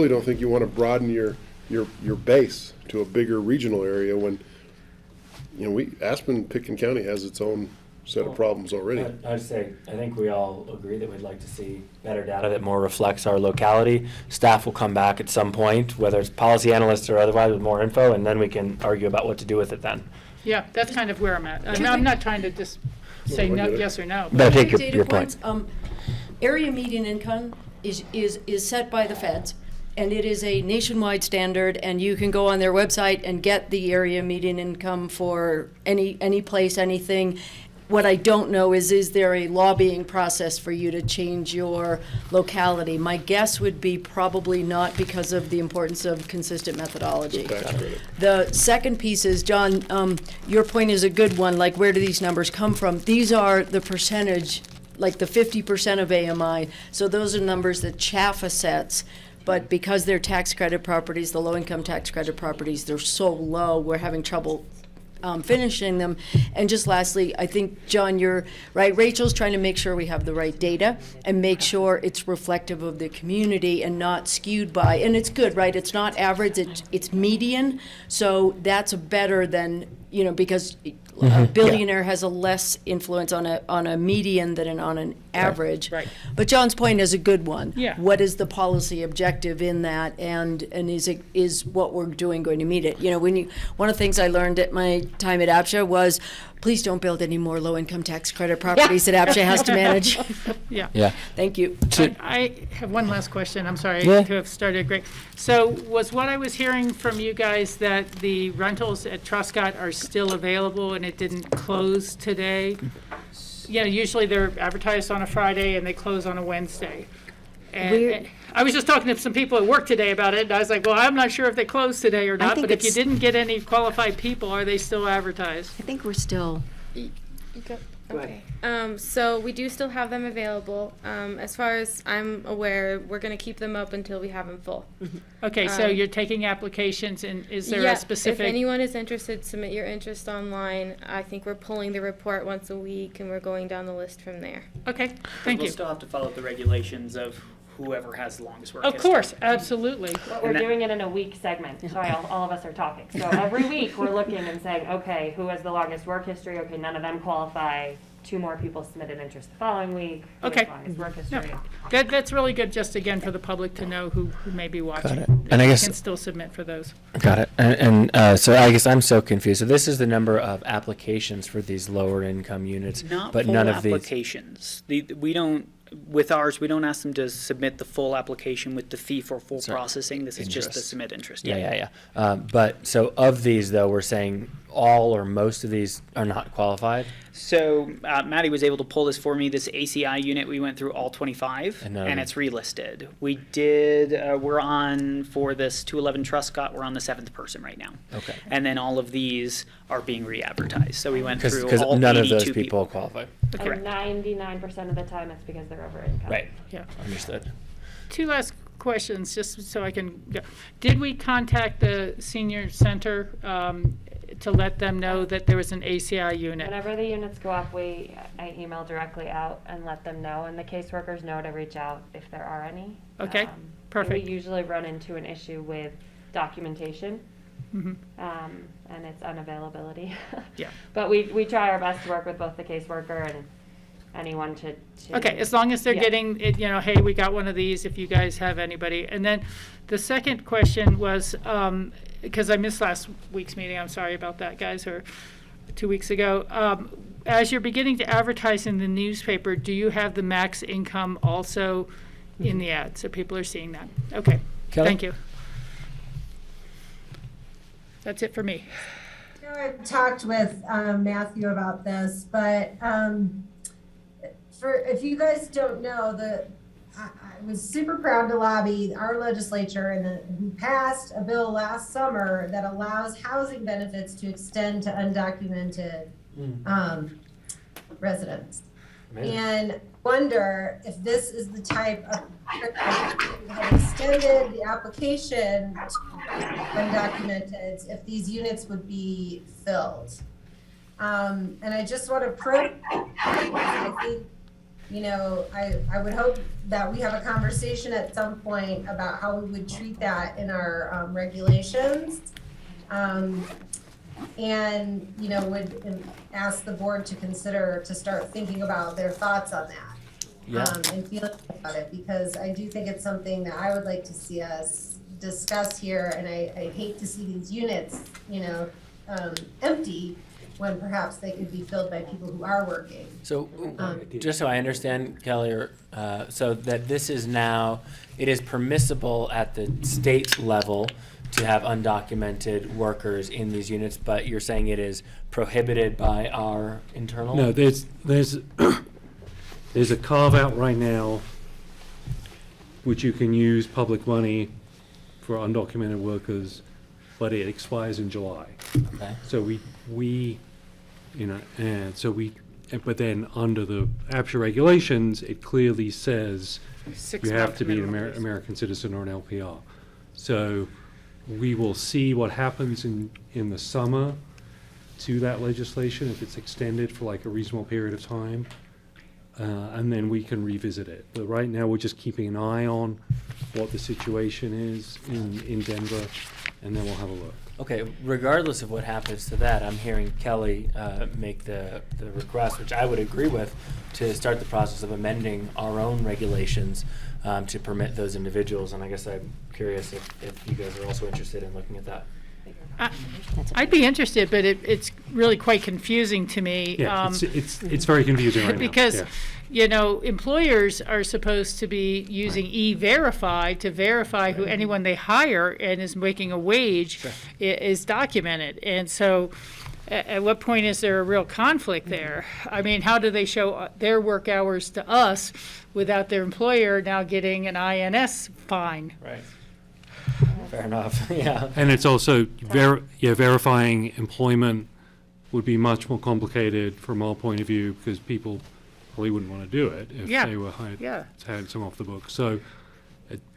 don't think you want to broaden your base to a bigger regional area when, Aspen, Pitkin County has its own set of problems already. I'd say, I think we all agree that we'd like to see better data that more reflects our locality. Staff will come back at some point, whether it's policy analysts or otherwise, with more info, and then we can argue about what to do with it then. Yeah, that's kind of where I'm at. I'm not trying to just say no, yes or no. But I take Data your point. points, area median income is set by the feds, and it is a nationwide standard, and you can go on their website and get the area median income for any place, anything. What I don't know is there a lobbying process for you to change your locality? My guess would be probably not, because of the importance of consistent methodology. The second piece is, John, your point is a good one, like where do these numbers come from? These are the percentage, like the 50% of AMI, so those are numbers that CHAFA sets. But because they're tax credit properties, the low-income tax credit properties, they're so low, we're having trouble finishing them. And just lastly, I think, John, you're right. Rachel's trying to make sure we have the right data and make sure it's reflective of the community and not skewed by, and it's good, right? It's not average, it's median. So that's better than, because a billionaire has a less influence on a median than on an average. Right. But John's point is a good one. Yeah. What is the policy objective in that, and is what we're doing going to meet it? One of the things I learned at my time at APCHA was, please don't build any more low-income tax credit properties that APCHA has to manage. Yeah. Thank you. I have one last question. I'm sorry Yeah. to have started great. So was what I was hearing from you guys that the rentals at Truscott are still available and it didn't close today? Usually they're advertised on a Friday and they close on a Wednesday. And I was just talking to some people at work today about it, and I was like, well, I'm not sure if they closed today or not, but if you didn't get any qualified people, are they still advertised? I think we're still. Okay. So we do still have them available. As far as I'm aware, we're going to keep them up until we have them full. Okay, so you're taking applications, and is there a specific? If anyone is interested, submit your interest online. I think we're pulling the report once a week, and we're going down the list from there. Okay, thank We'll you. still have to follow the regulations of whoever has the longest work Of history. course, absolutely. But we're doing it in a week segment, so all of us are talking. So every week we're looking and saying, okay, who has the longest work history? Okay, none of them qualify. 2 more people submitted interest the following week. Okay. As long as work No, history. that's really good, just again, for the public to know who may be watching. it. And I They guess- can still submit for those. Got it. So I guess I'm so confused. So this is the number of applications for these lower income units, Not but full none of these. applications. We don't, with ours, we don't ask them to submit the full application with the fee for full Sorry. processing. This is just the Interest. submit interest. Yeah. But so of these though, we're saying all or most of these are not qualified. So Maddie was able to pull this for me. This ACI unit, we went through all 25, And and, none of it's relisted. We did. We're on for this 211 Truscott. We're on the 7th person right now. Okay. And then all of these are being re-advertised. So we went through Because all none of 82 those people qualify. Correct. And 99% of the time it's because they're over income. Right. Yeah. Understood. 2 last questions, just so I can go. Did we contact the senior center to let them know that there was an ACI unit? Whenever the units go up, I email directly out and let them know, and the caseworkers know to reach out if there are any. Okay, And perfect. we usually run into an issue with documentation, Mhm. and it's unavailability. Yeah. But we try our best to work with both the caseworker and anyone to. Okay, as long as they're Yeah. getting, it, hey, we got one of these, if you guys have anybody. And then the second question was, because I missed last week's meeting, I'm sorry about that, guys, or 2 weeks ago. As you're beginning to advertise in the newspaper, do you have the max income also in the ad, so people are seeing that? Okay, Kelly? thank you. That's it for me. You know, I've talked with Matthew about this, but if you guys don't know, I was super proud to lobby our legislature and who passed a bill last summer that allows housing benefits to extend to undocumented residents. Amazing. And wonder if this is the type of have extended the application to undocumented, if these units would be filled. And I just want to prove, I think, I would hope that we have a conversation at some point about how we would treat that in our regulations. And, would ask the board to consider, to start thinking about their thoughts on that. Yeah. And feeling about it, because I do think it's something that I would like to see us discuss here, and I hate to see these units, empty when perhaps they could be filled by people who are working. So, just so I understand, Kelly, so that this is now, it is permissible at the state level to have undocumented workers in these units, but you're saying it is prohibited by our internal? No, there's a carve out right now which you can use public money for undocumented workers, but it expires in July. Okay. So but then under the APCHA regulations, it clearly says 6 you have month to be an minimum. American citizen or an LPR. So we will see what happens in the summer to that legislation, if it's extended for like a reasonable period of time. And then we can revisit it. But right now, we're just keeping an eye on what the situation is in Denver, and then we'll have a look. Okay, regardless of what happens to that, I'm hearing Kelly make the request, which I would agree with, to start the process of amending our own regulations to permit those individuals. And I guess I'm curious if you guys are also interested in looking at that. I'd be interested, but it's really quite confusing to me. Yeah, it's very confusing right now. Because, Yeah. employers are supposed to be using E-Verify to verify who anyone they hire and is making a wage is documented. And so at what point is there a real conflict there? I mean, how do they show their work hours to us without their employer now getting an INS fine? Right. Fair enough, yeah. And it's also, verifying employment would be much more complicated from our point of view, because people probably wouldn't want to do it if Yeah. they were hired, Yeah. had some off the book. So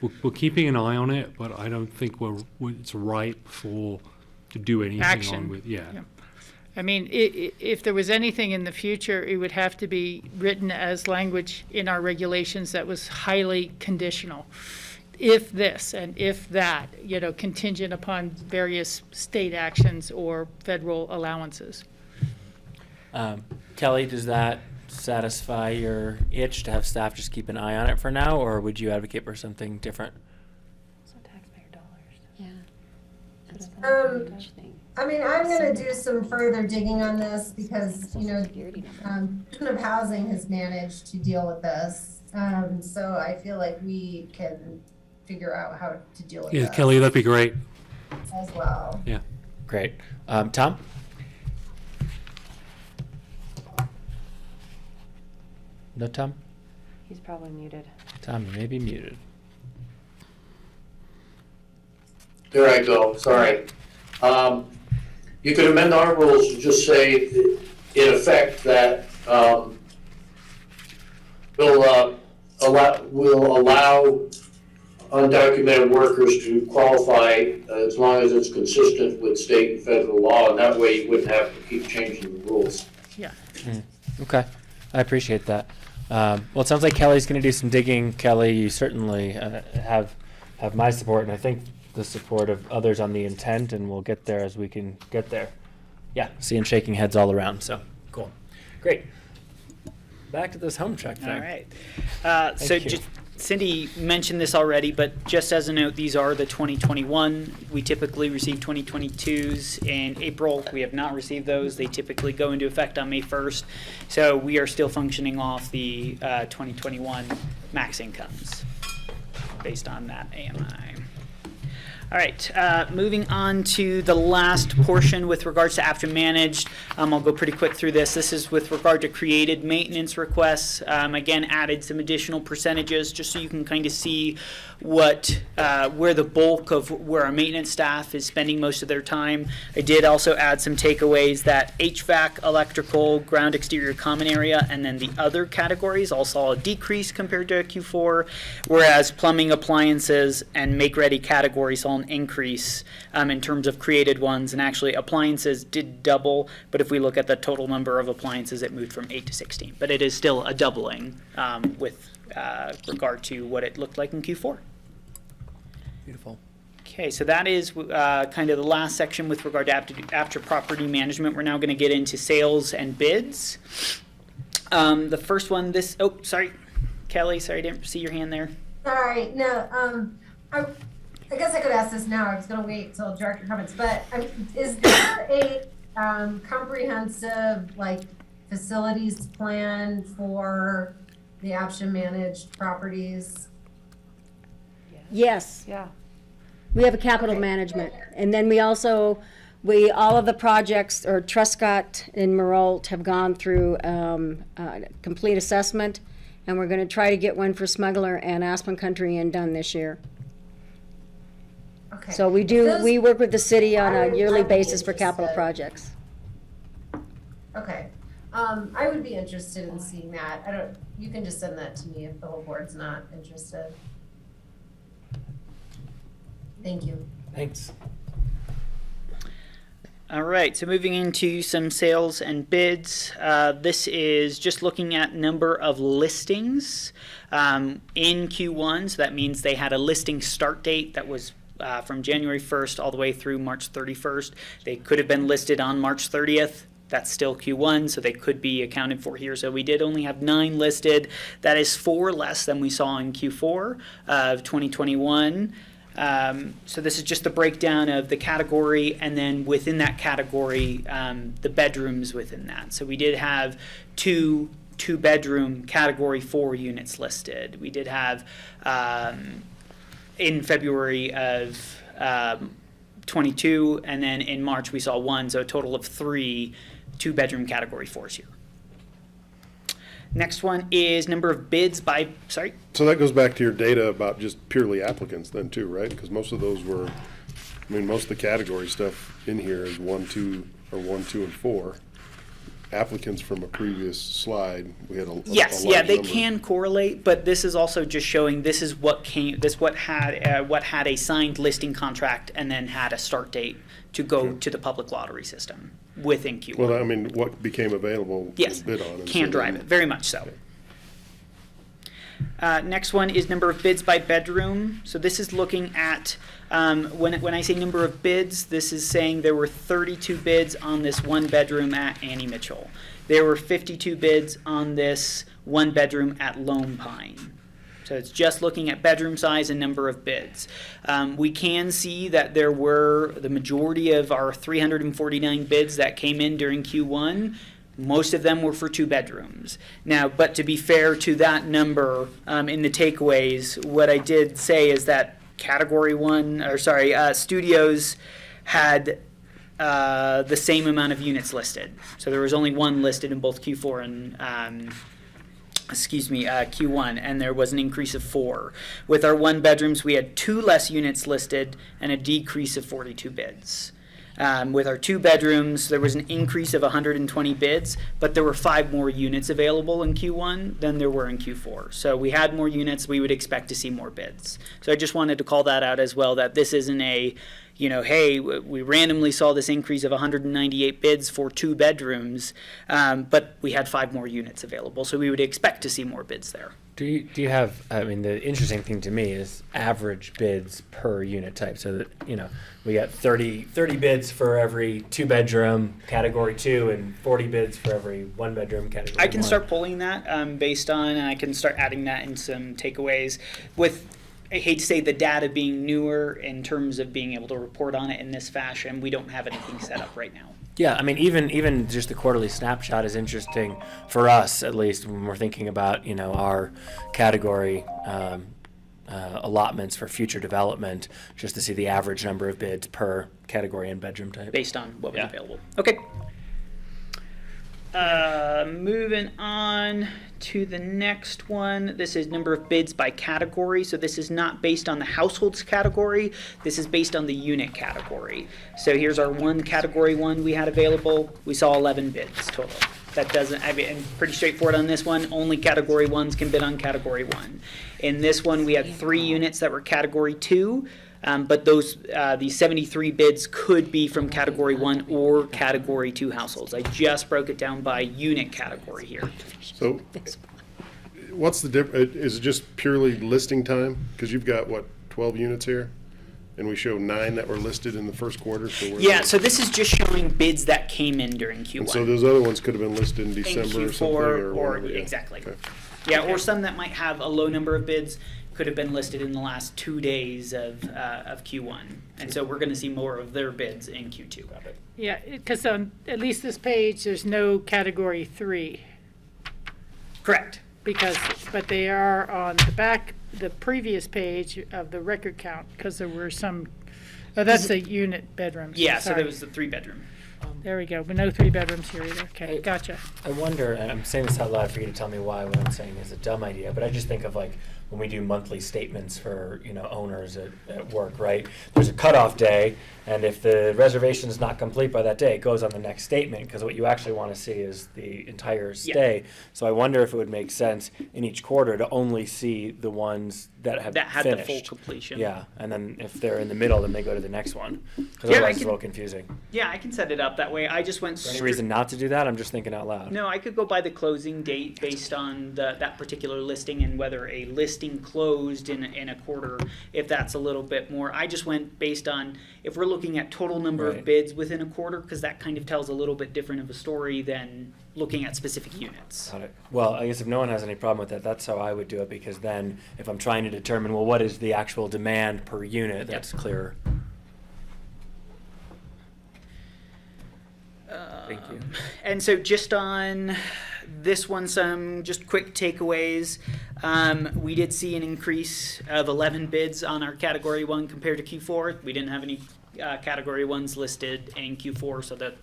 we're keeping an eye on it, but I don't think it's ripe to do anything Action. on with, Yeah. I mean, if there was anything in the future, it would have to be written as language in our regulations that was highly conditional. If this and if that, contingent upon various state actions or federal allowances. Kelly, does that satisfy your itch to have staff just keep an eye on it for now, or would you advocate for something different? It's not taxpayer dollars. Yeah. I mean, I'm gonna do some further digging on this because, you know, Department of Housing has managed to deal with this. So I feel like we can figure out how to deal with Yeah, this Kelly, that'd be great. as well. Yeah. Great. Tom? No, Tom? He's probably muted. Tom, you may be muted. There I go, sorry. You could amend our rules to just say, in effect, that will allow undocumented workers to qualify as long as it's consistent with state and federal law, and that way you wouldn't have to keep changing the rules. Yeah. Okay, I appreciate that. Well, it sounds like Kelly's going to do some digging. Kelly, you certainly have my support, and I think the support of others on the intent, and we'll get there as we can get there. Yeah, seeing shaking heads all around, so cool. Great. Back to this HomeTrek thing. All right. So Thank you. just, Cindy mentioned this already, but just as a note, these are the 2021. We typically receive 2022s in April. We have not received those. They typically go into effect on May 1st. So we are still functioning off the 2021 max incomes based on that AMI. All right, moving on to the last portion with regards to APCHA managed. I'll go pretty quick through this. This is with regard to created maintenance requests. Again, added some additional percentages just so you can kind of see what where the bulk of where our maintenance staff is spending most of their time. I did also add some takeaways that HVAC, electrical, ground exterior common area, and then the other categories all saw a decrease compared to Q4, whereas plumbing, appliances, and make-ready categories saw an increase in terms of created ones, and actually appliances did double, but if we look at the total number of appliances, it moved from 8 to 16. But it is still a doubling with regard to what it looked like in Q4. Beautiful. Okay, so that is kind of the last section with regard to APCHA property management. We're now going to get into sales and bids. The first one, sorry, Kelly, sorry, I didn't see your hand there. Sorry, no, I guess I could ask this now. I was gonna wait till director comments, but is there a comprehensive, like, facilities plan for the APCHA managed properties? Yes. Yeah. We have a capital Okay. management, and then we also, all of the projects, or Truscott and Maralt have gone through complete assessment, and we're gonna try to get one for Smuggler and Aspen Country Inn done this year. Okay. So we work with the city on a yearly basis for capital projects. Okay, I would be interested in seeing that. You can just send that to me if the whole board's not interested. Thank you. Thanks. All right, so moving into some sales and bids. This is just looking at number of listings in Q1. So that means they had a listing start date that was from January 1st all the way through March 31st. They could have been listed on March 30th. That's still Q1, so they could be accounted for here. So we did only have 9 listed. That is 4 less than we saw in Q4 of 2021. So this is just the breakdown of the category, and then within that category, the bedrooms within that. So we did have two bedroom category 4 units listed. We did have in February of 22, and then in March we saw 1, so a total of 3 2-bedroom category 4s here. Next one is number of bids by, sorry? So that goes back to your data about just purely applicants then too, right? Because most of those were, most of the category stuff in here is 1, 2, or 1, 2, and 4. Applicants from a previous slide, we had a Yes, large yeah, they number. can correlate, but this is also just showing this is what had a signed listing contract and then had a start date to go to the public lottery system within Q1. Well, what became available Yes, to bid on. and can so drive then- it, very much so. Next one is number of bids by bedroom. So this is looking at, when I say number of bids, this is saying there were 32 bids on this one bedroom at Annie Mitchell. There were 52 bids on this one bedroom at Lone Pine. So it's just looking at bedroom size and number of bids. We can see that there were the majority of our 349 bids that came in during Q1. Most of them were for 2 bedrooms. Now, but to be fair to that number, in the takeaways, what I did say is that studios had the same amount of units listed. So there was only 1 listed in both Q4 and Q1, and there was an increase of 4. With our 1 bedrooms, we had 2 less units listed and a decrease of 42 bids. With our 2 bedrooms, there was an increase of 120 bids, but there were 5 more units available in Q1 than there were in Q4. So we had more units, we would expect to see more bids. So I just wanted to call that out as well, that this isn't a, hey, we randomly saw this increase of 198 bids for 2 bedrooms, but we had 5 more units available, so we would expect to see more bids there. Do you have, the interesting thing to me is average bids per unit type, so that, we got 30 bids for every 2-bedroom category 2 and 40 bids for every 1-bedroom category 1. I can start pulling that based on, and I can start adding that in some takeaways with, I hate to say, the data being newer in terms of being able to report on it in this fashion. We don't have anything set up right now. Yeah, even just the quarterly snapshot is interesting for us, at least when we're thinking about our category allotments for future development, just to see the average number of bids per category and bedroom type. Based on what was available. Okay. Moving on to the next one. This is number of bids by category. So this is not based on the households category. This is based on the unit category. So here's our category 1 we had available. We saw 11 bids total. That doesn't, and pretty straightforward on this one. Only category 1s can bid on category 1. In this one, we had 3 units that were category 2. But these 73 bids could be from category 1 or category 2 households. I just broke it down by unit category here. So what's the difference? Is it just purely listing time? Because you've got, 12 units here? And we show 9 that were listed in the first quarter? So this is just showing bids that came in during Q1. And so those other ones could have been listed in December or something? Or exactly. Okay. Yeah, or some that might have a low number of bids could have been listed in the last 2 days of Q1. And so we're going to see more of their bids in Q2. Yeah, because on at least this page, there's no category 3. Correct. But they are on the previous page of the record count, because there were some, that's the unit bedrooms. Yeah, Sorry. So there was the 3-bedroom. There we go, but no 3 bedrooms here either. Okay, gotcha. I wonder, and I'm saying this out loud for you to tell me why what I'm saying is a dumb idea, but I just think of when we do monthly statements for owners at work, right? There's a cutoff day, and if the reservation is not complete by that day, it goes on the next statement, because what you actually want to see is the entire stay. Yeah. So I wonder if it would make sense in each quarter to only see the ones that had the full completion. Yeah, and then if they're in the middle, then they go to the next one, because otherwise it's a little confusing. Yeah, I can set it up that way. I just went. Any reason not to do that? I'm just thinking out loud. No, I could go by the closing date based on that particular listing and whether a listing closed in a quarter, if that's a little bit more. I just went based on if we're looking at total number of bids within a quarter, because that kind of tells a little bit different of a story than looking at specific units. Got it. Well, I guess if no one has any problem with that, that's how I would do it, because then if I'm trying to determine, what is the actual demand per unit, that's clearer. Thank you. And so just on this one, some just quick takeaways. We did see an increase of 11 bids on our category 1 compared to Q4. We didn't have any category 1s listed in Q4, so that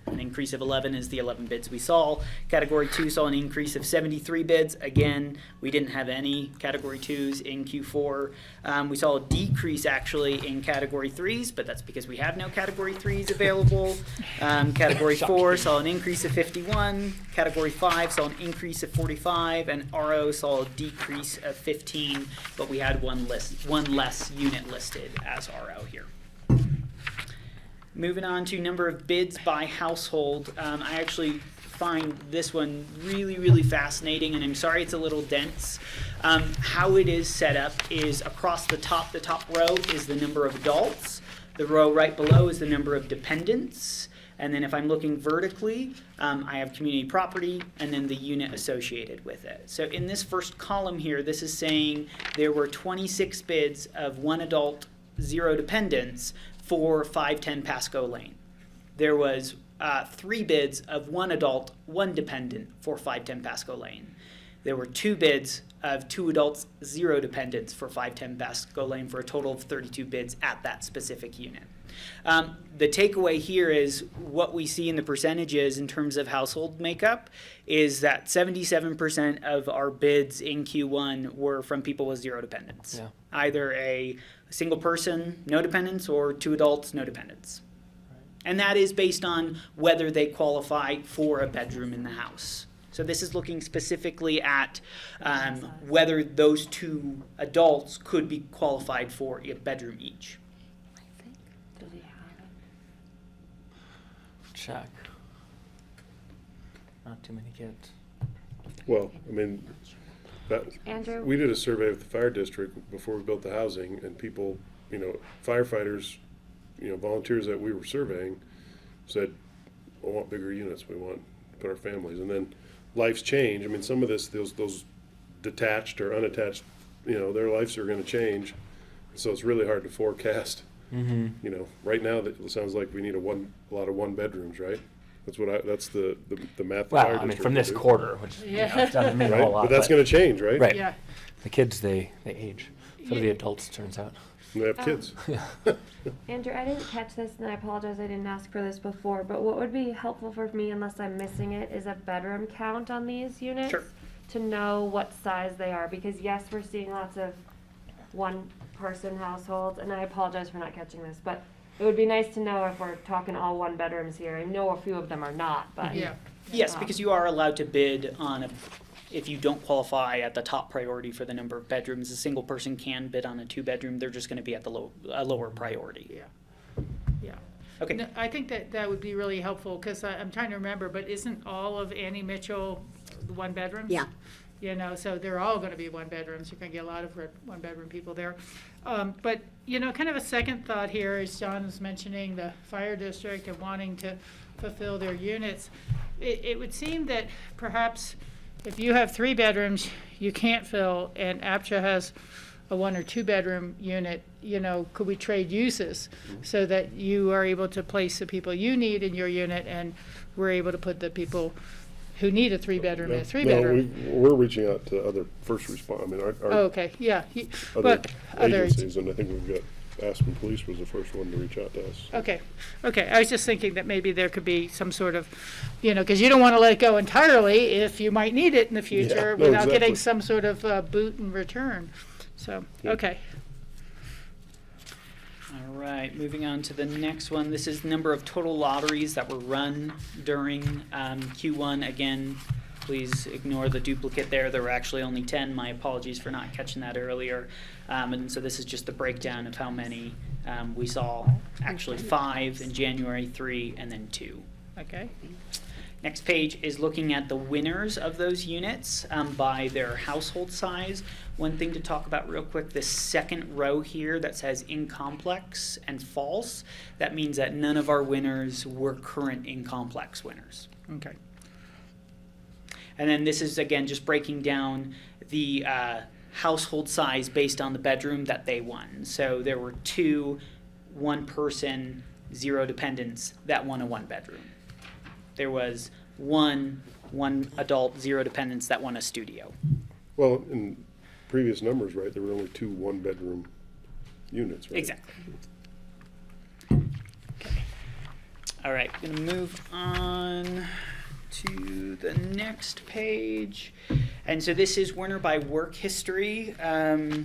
an increase of 11 is the 11 bids we saw. Category 2 saw an increase of 73 bids. Again, we didn't have any category 2s in Q4. We saw a decrease actually in category 3s, but that's because we have no category 3s available. Category 4 saw an increase of 51. Category 5 saw an increase of 45, and RO saw a decrease of 15, but we had one less unit listed as RO here. Moving on to number of bids by household, I actually find this one really, really fascinating, and I'm sorry it's a little dense. How it is set up is across the top row is the number of adults. The row right below is the number of dependents. And then if I'm looking vertically, I have community property and then the unit associated with it. So in this first column here, this is saying there were 26 bids of 1 adult, 0 dependents for 510 Pasco Lane. There was 3 bids of 1 adult, 1 dependent for 510 Pasco Lane. There were 2 bids of 2 adults, 0 dependents for 510 Pasco Lane for a total of 32 bids at that specific unit. The takeaway here is what we see in the percentages in terms of household makeup is that 77% of our bids in Q1 were from people with 0 dependents. Yeah. Either a single person, no dependents, or 2 adults, no dependents. And that is based on whether they qualify for a bedroom in the house. So this is looking specifically at whether those 2 adults could be qualified for a bedroom each. Check. Not too many kids. Well, I mean, Andrew? we did a survey of the fire district before we built the housing, and people, firefighters, volunteers that we were surveying said, "I want bigger units. We want to put our families." And then life's change. I mean, some of those detached or unattached, their lives are going to change, so it's really hard to forecast. Mm-hmm. Right now it sounds like we need a lot of 1 bedrooms, right? That's the math. the Well, fire I mean, district from would this do. quarter, which doesn't mean a Right? whole lot. But that's going to change, right? Right. Yeah. The kids, they age. So do the adults, turns out. They have kids. Andrew, I didn't catch this, and I apologize I didn't ask for this before, but what would be helpful for me, unless I'm missing it, is a bedroom count on these units? Sure. To know what size they are, because yes, we're seeing lots of 1-person households, and I apologize for not catching this, but it would be nice to know if we're talking all 1 bedrooms here. I know a few of them are not, but. Yeah. Yes, because you are allowed to bid on if you don't qualify at the top priority for the number of bedrooms, a single person can bid on a 2-bedroom. They're just going to be at the lower priority. Yeah. Yeah. Okay. No, I think that would be really helpful, because I'm trying to remember, but isn't all of Annie Mitchell 1 bedrooms? Yeah. So they're all going to be 1 bedrooms. You're going to get a lot of 1 bedroom people there. But, kind of a second thought here is John was mentioning the fire district and wanting to fulfill their units. It would seem that perhaps if you have 3 bedrooms, you can't fill, and APCHA has a 1 or 2 bedroom unit, could we trade uses so that you are able to place the people you need in your unit, and we're able to put the people who need a 3-bedroom in a 3-bedroom? No, we're reaching out to other first responders. I mean, our Oh, okay, yeah. other But other agencies, and I think we've got Aspen Police was the first one to reach out to us. Okay, I was just thinking that maybe there could be some sort of, because you don't want to let it go entirely if you might need it in the future no, without getting exactly. some sort of boot in return. So, Yeah. okay. All right, moving on to the next one. This is the number of total lotteries that were run during Q1. Again, please ignore the duplicate there. There were actually only 10. My apologies for not catching that earlier. And so this is just the breakdown of how many we saw. Actually 5 in January, 3, and then 2. Okay. Next page is looking at the winners of those units by their household size. One thing to talk about real quick, this second row here that says in-complex and false, that means that none of our winners were current in-complex winners. Okay. And then this is, again, just breaking down the household size based on the bedroom that they won. So there were 2 1-person, 0 dependents that won a 1-bedroom. There was one adult, 0 dependents that won a studio. Well, in previous numbers, right, there were only 2 1-bedroom units, right? Exactly. Okay. All right, going to move on to the next page. And so this is winner by work history. I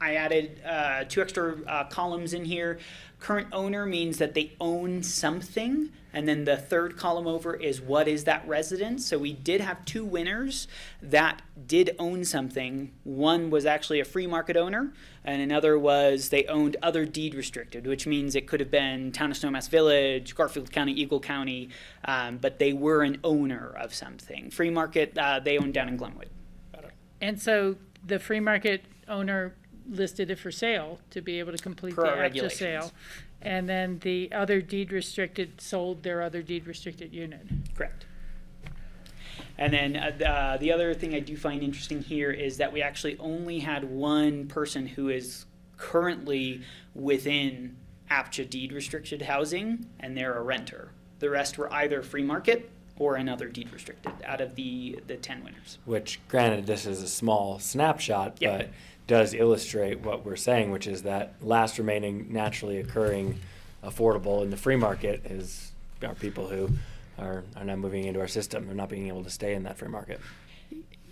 added 2 extra columns in here. Current owner means that they own something. And then the third column over is what is that residence. So we did have 2 winners that did own something. One was actually a free market owner, and another was they owned other deed restricted, which means it could have been Town of Snowmass Village, Garfield County, Eagle County, but they were an owner of something. Free market, they owned down in Glenwood. And so the free market owner listed it for sale to be able to complete the Per our APCHA regulations. sale. And then the other deed restricted sold their other deed restricted unit. Correct. And then the other thing I do find interesting here is that we actually only had one person who is currently within APCHA deed restricted housing, and they're a renter. The rest were either free market or another deed restricted out of the 10 winners. Which, granted, this is a small snapshot, Yeah. but does illustrate what we're saying, which is that last remaining naturally occurring affordable in the free market are people who are now moving into our system. They're not being able to stay in that free market.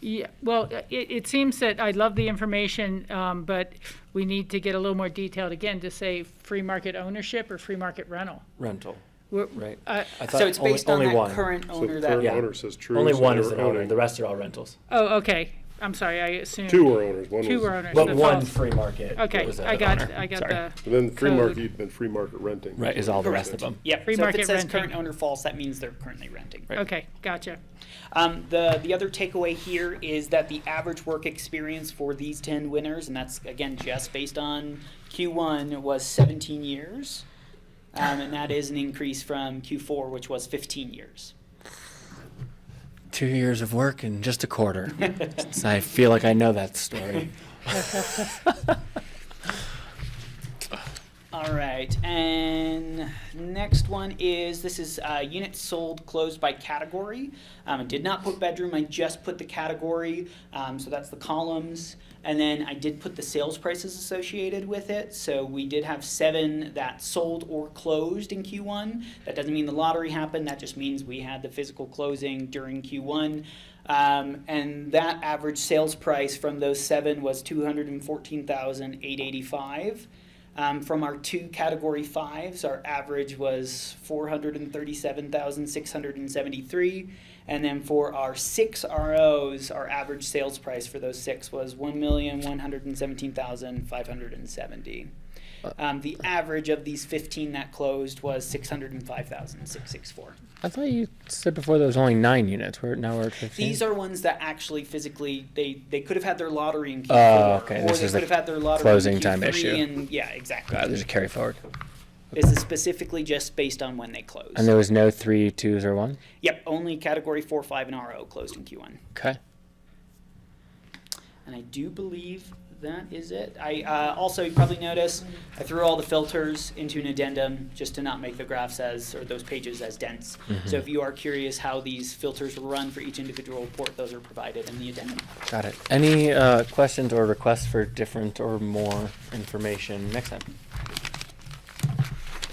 Yeah, well, it seems that I love the information, but we need to get a little more detailed again to say free market ownership or free market rental. Rental, We're- right? I- I thought So it's based only on that one. current So owner the that. current Yeah. owner says true. Only so one they're is an owner. owning. The rest are all rentals. Oh, okay. I'm sorry, I assumed. Two were owners. One Two was, were owners. But The one false- free market. Okay, was I the got owner. the. Sorry. and then free code. market and free market renting. Right, is all the rest of them. Yep. Free so if market it says renting. current owner false, that means they're currently renting. Okay, gotcha. The other takeaway here is that the average work experience for these 10 winners, and that's again just based on Q1, was 17 years, and that is an increase from Q4, which was 15 years. 2 years of work in just a quarter. So I feel like I know that story. All right, and next one is, this is units sold closed by category. I did not put bedroom, I just put the category, so that's the columns. And then I did put the sales prices associated with it. So we did have 7 that sold or closed in Q1. That doesn't mean the lottery happened, that just means we had the physical closing during Q1. And that average sales price from those 7 was $214,885. From our 2 category 5s, our average was $437,673. And then for our 6 ROs, our average sales price for those 6 was $1,117,570. The average of these 15 that closed was $605,664. I thought you said before there was only 9 units. Now we're at 15. These are ones that actually physically they could have had their lottery in Q4, Oh, okay. or This they is could the have had their lottery closing in Q3, time issue. And yeah, exactly. There's a carry forward. This is specifically just based on when they closed. And there was no 3, 2s, or 1? Yep, only category 4, 5, and RO closed in Q1. Okay. And I do believe that is it. I also, you probably noticed, I threw all the filters into an addendum just to not make the graphs or those pages as dense. So if you are curious how these filters will run for each individual report, those are provided in the addendum. Got it. Any questions or requests for different or more information next time?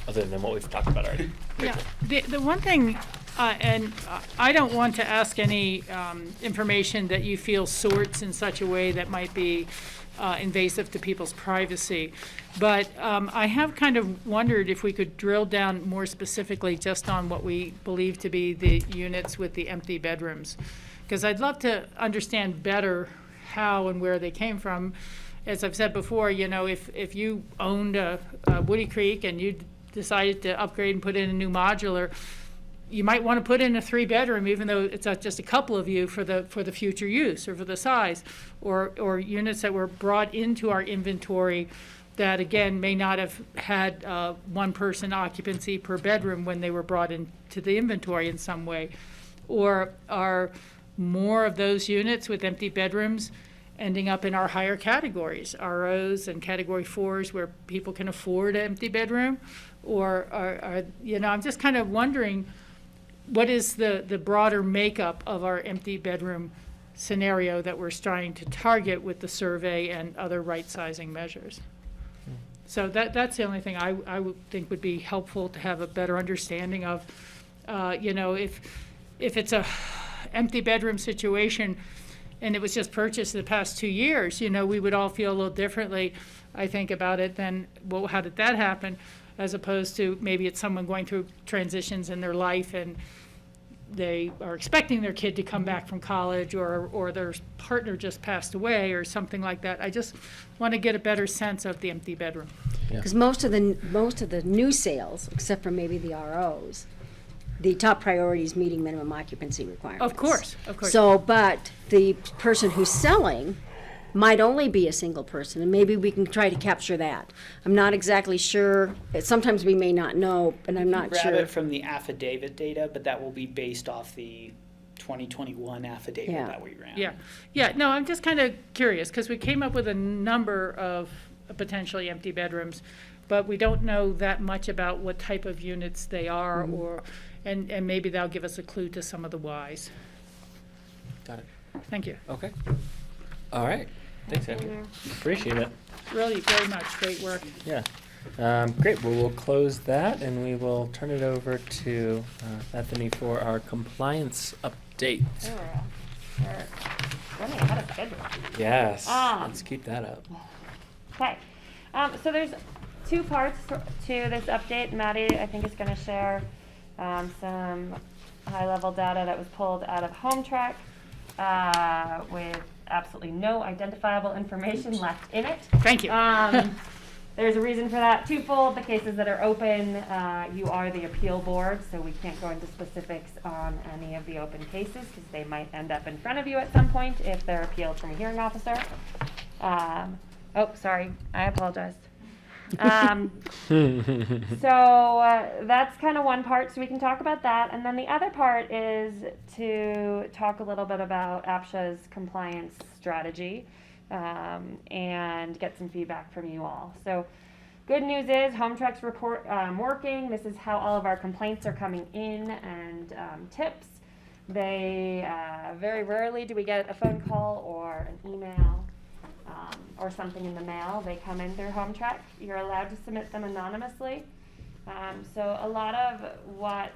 Other than what we've talked about already. Yeah, the one thing, and I don't want to ask any information that you feel sorts in such a way that might be invasive to people's privacy, but I have kind of wondered if we could drill down more specifically just on what we believe to be the units with the empty bedrooms, because I'd love to understand better how and where they came from. As I've said before, you know, if you owned a Woody Creek and you decided to upgrade and put in a new modular, you might want to put in a 3-bedroom, even though it's just a couple of you for the future use or for the size, or units that were brought into our inventory that again may not have had 1-person occupancy per bedroom when they were brought into the inventory in some way, or are more of those units with empty bedrooms ending up in our higher categories, ROs and category 4s where people can afford an empty bedroom, or are you know, I'm just kind of wondering what is the broader makeup of our empty bedroom scenario that we're trying to target with the survey and other right-sizing measures. So that's the only thing I would think would be helpful to have a better understanding of, you know, if it's a empty bedroom situation and it was just purchased in the past 2 years, you know, we would all feel a little differently, I think, about it than, well, how did that happen? As opposed to maybe it's someone going through transitions in their life and they are expecting their kid to come back from college, or their partner just passed away or something like that. I just want to get a better sense of the empty bedroom. Because most of the new sales, except for maybe the ROs, the top priority is meeting minimum occupancy requirements. Of course, of course. So, but the person who's selling might only be a single person, and maybe we can try to capture that. I'm not exactly sure. Sometimes we may not know, and I'm not Grab sure. it from the affidavit data, but that will be based off the 2021 affidavit Yeah. that we ran. Yeah, no, I'm just kind of curious, because we came up with a number of potentially empty bedrooms, but we don't know that much about what type of units they are, and maybe that'll give us a clue to some of the whys. Got it. Thank you. Okay. All right. Thanks, Abby. Appreciate it. Really, very much. Great work. Yeah. Great. Well, we'll close that and we will turn it over to Bethany for our compliance update. We're running ahead of schedule. Yes. Let's keep that up. Okay. So there's two parts to this update. Maddie, I think, is going to share some high-level data that was pulled out of HomeTrek with absolutely no identifiable information left in it. Thank you. There's a reason for that. Twofold: the cases that are open, you are the appeal board, so we can't go into specifics on any of the open cases because they might end up in front of you at some point if they're appealed from a hearing officer. Oh, sorry, I apologize. So that's kind of one part, so we can talk about that. And then the other part is to talk a little bit about APCHA's compliance strategy and get some feedback from you all. So good news is HomeTrek's report working. This is how all of our complaints are coming in and tips. They very rarely do we get a phone call or an email or something in the mail. They come in through HomeTrek. You're allowed to submit them anonymously. So a lot of what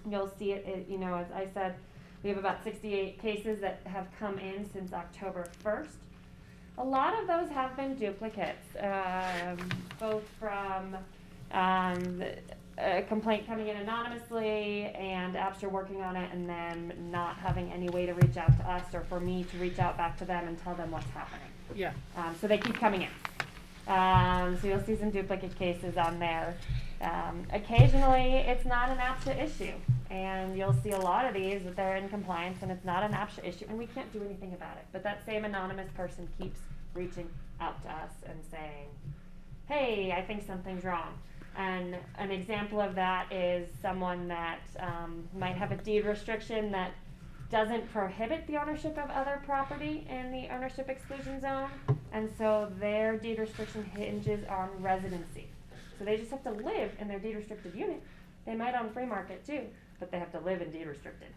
you'll see, you know, as I said, we have about 68 cases that have come in since October 1st. A lot of those have been duplicates, both from a complaint coming in anonymously and APCHA working on it and then not having any way to reach out to us or for me to reach out back to them and tell them what's happening. Yeah. So they keep coming in. So you'll see some duplicate cases on there. Occasionally it's not an APCHA issue, and you'll see a lot of these that they're in compliance and it's not an APCHA issue and we can't do anything about it. But that same anonymous person keeps reaching out to us and saying, hey, I think something's wrong. And an example of that is someone that might have a deed restriction that doesn't prohibit the ownership of other property in the ownership exclusion zone, and so their deed restriction hinges on residency. So they just have to live in their deed restricted unit. They might own free market too, but they have to live in deed restricted.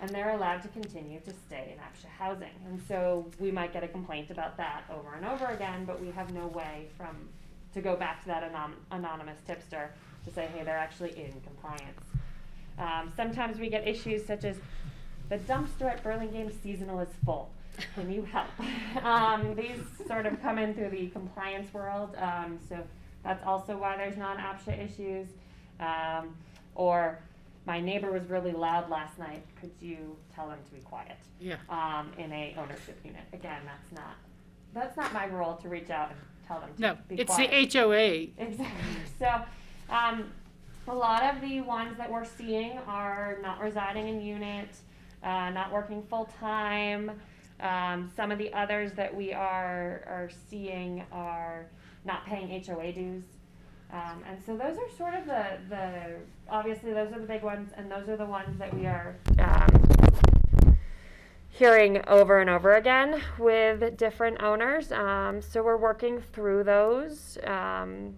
And they're allowed to continue to stay in APCHA housing. And so we might get a complaint about that over and over again, but we have no way to go back to that anonymous tipster to say, hey, they're actually in compliance. Sometimes we get issues such as, the dumpster at Burlingame Seasonal is full. Can you help? These sort of come in through the compliance world, so that's also why there's non-APCHA issues. Or my neighbor was really loud last night. Could you tell them to be quiet? Yeah. In a ownership unit. Again, that's not my role to reach out and tell them to No, be it's quiet. the HOA. Exactly. So, a lot of the ones that we're seeing are not residing in unit, not working full time. Some of the others that we are seeing are not paying HOA dues. And so those are sort of the obviously those are the big ones, and those are the ones that we are hearing over and over again with different owners. So we're working through those.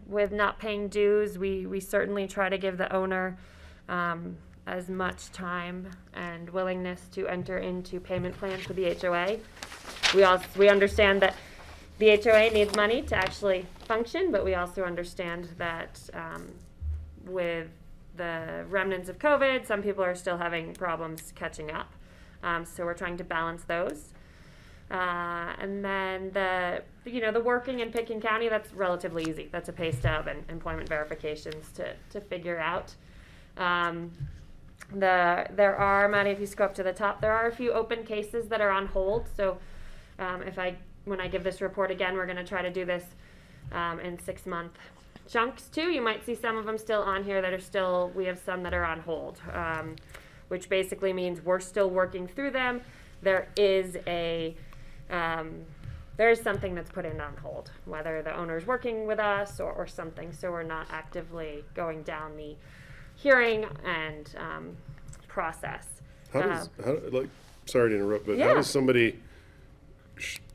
With not paying dues, we certainly try to give the owner as much time and willingness to enter into payment plans with the HOA. We understand that the HOA needs money to actually function, but we also understand that with the remnants of COVID, some people are still having problems catching up. So we're trying to balance those. And then the working in Pitkin County, that's relatively easy. That's a pay stub and employment verifications to figure out. There are, Maddie, if you go up to the top, there are a few open cases that are on hold. So when I give this report again, we're going to try to do this in 6-month chunks too. You might see some of them still on here that are still, we have some that are on hold, which basically means we're still working through them. There is a there's something that's put in on hold, whether the owner's working with us or something, so we're not actively going down the hearing and process. Sorry to interrupt, but Yeah. how does somebody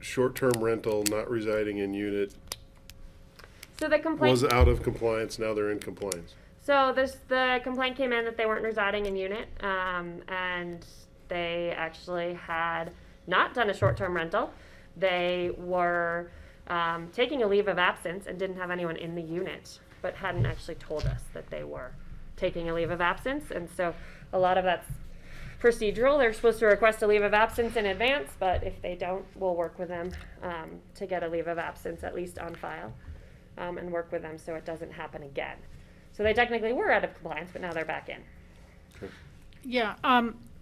short-term rental, not residing in unit, So the complaint. was out of compliance, now they're in compliance? So the complaint came in that they weren't residing in unit, and they actually had not done a short-term rental. They were taking a leave of absence and didn't have anyone in the unit, but hadn't actually told us that they were taking a leave of absence. And so a lot of that's procedural. They're supposed to request a leave of absence in advance, but if they don't, we'll work with them to get a leave of absence at least on file, and work with them so it doesn't happen again. So they technically were out of compliance, but now they're back in. Yeah,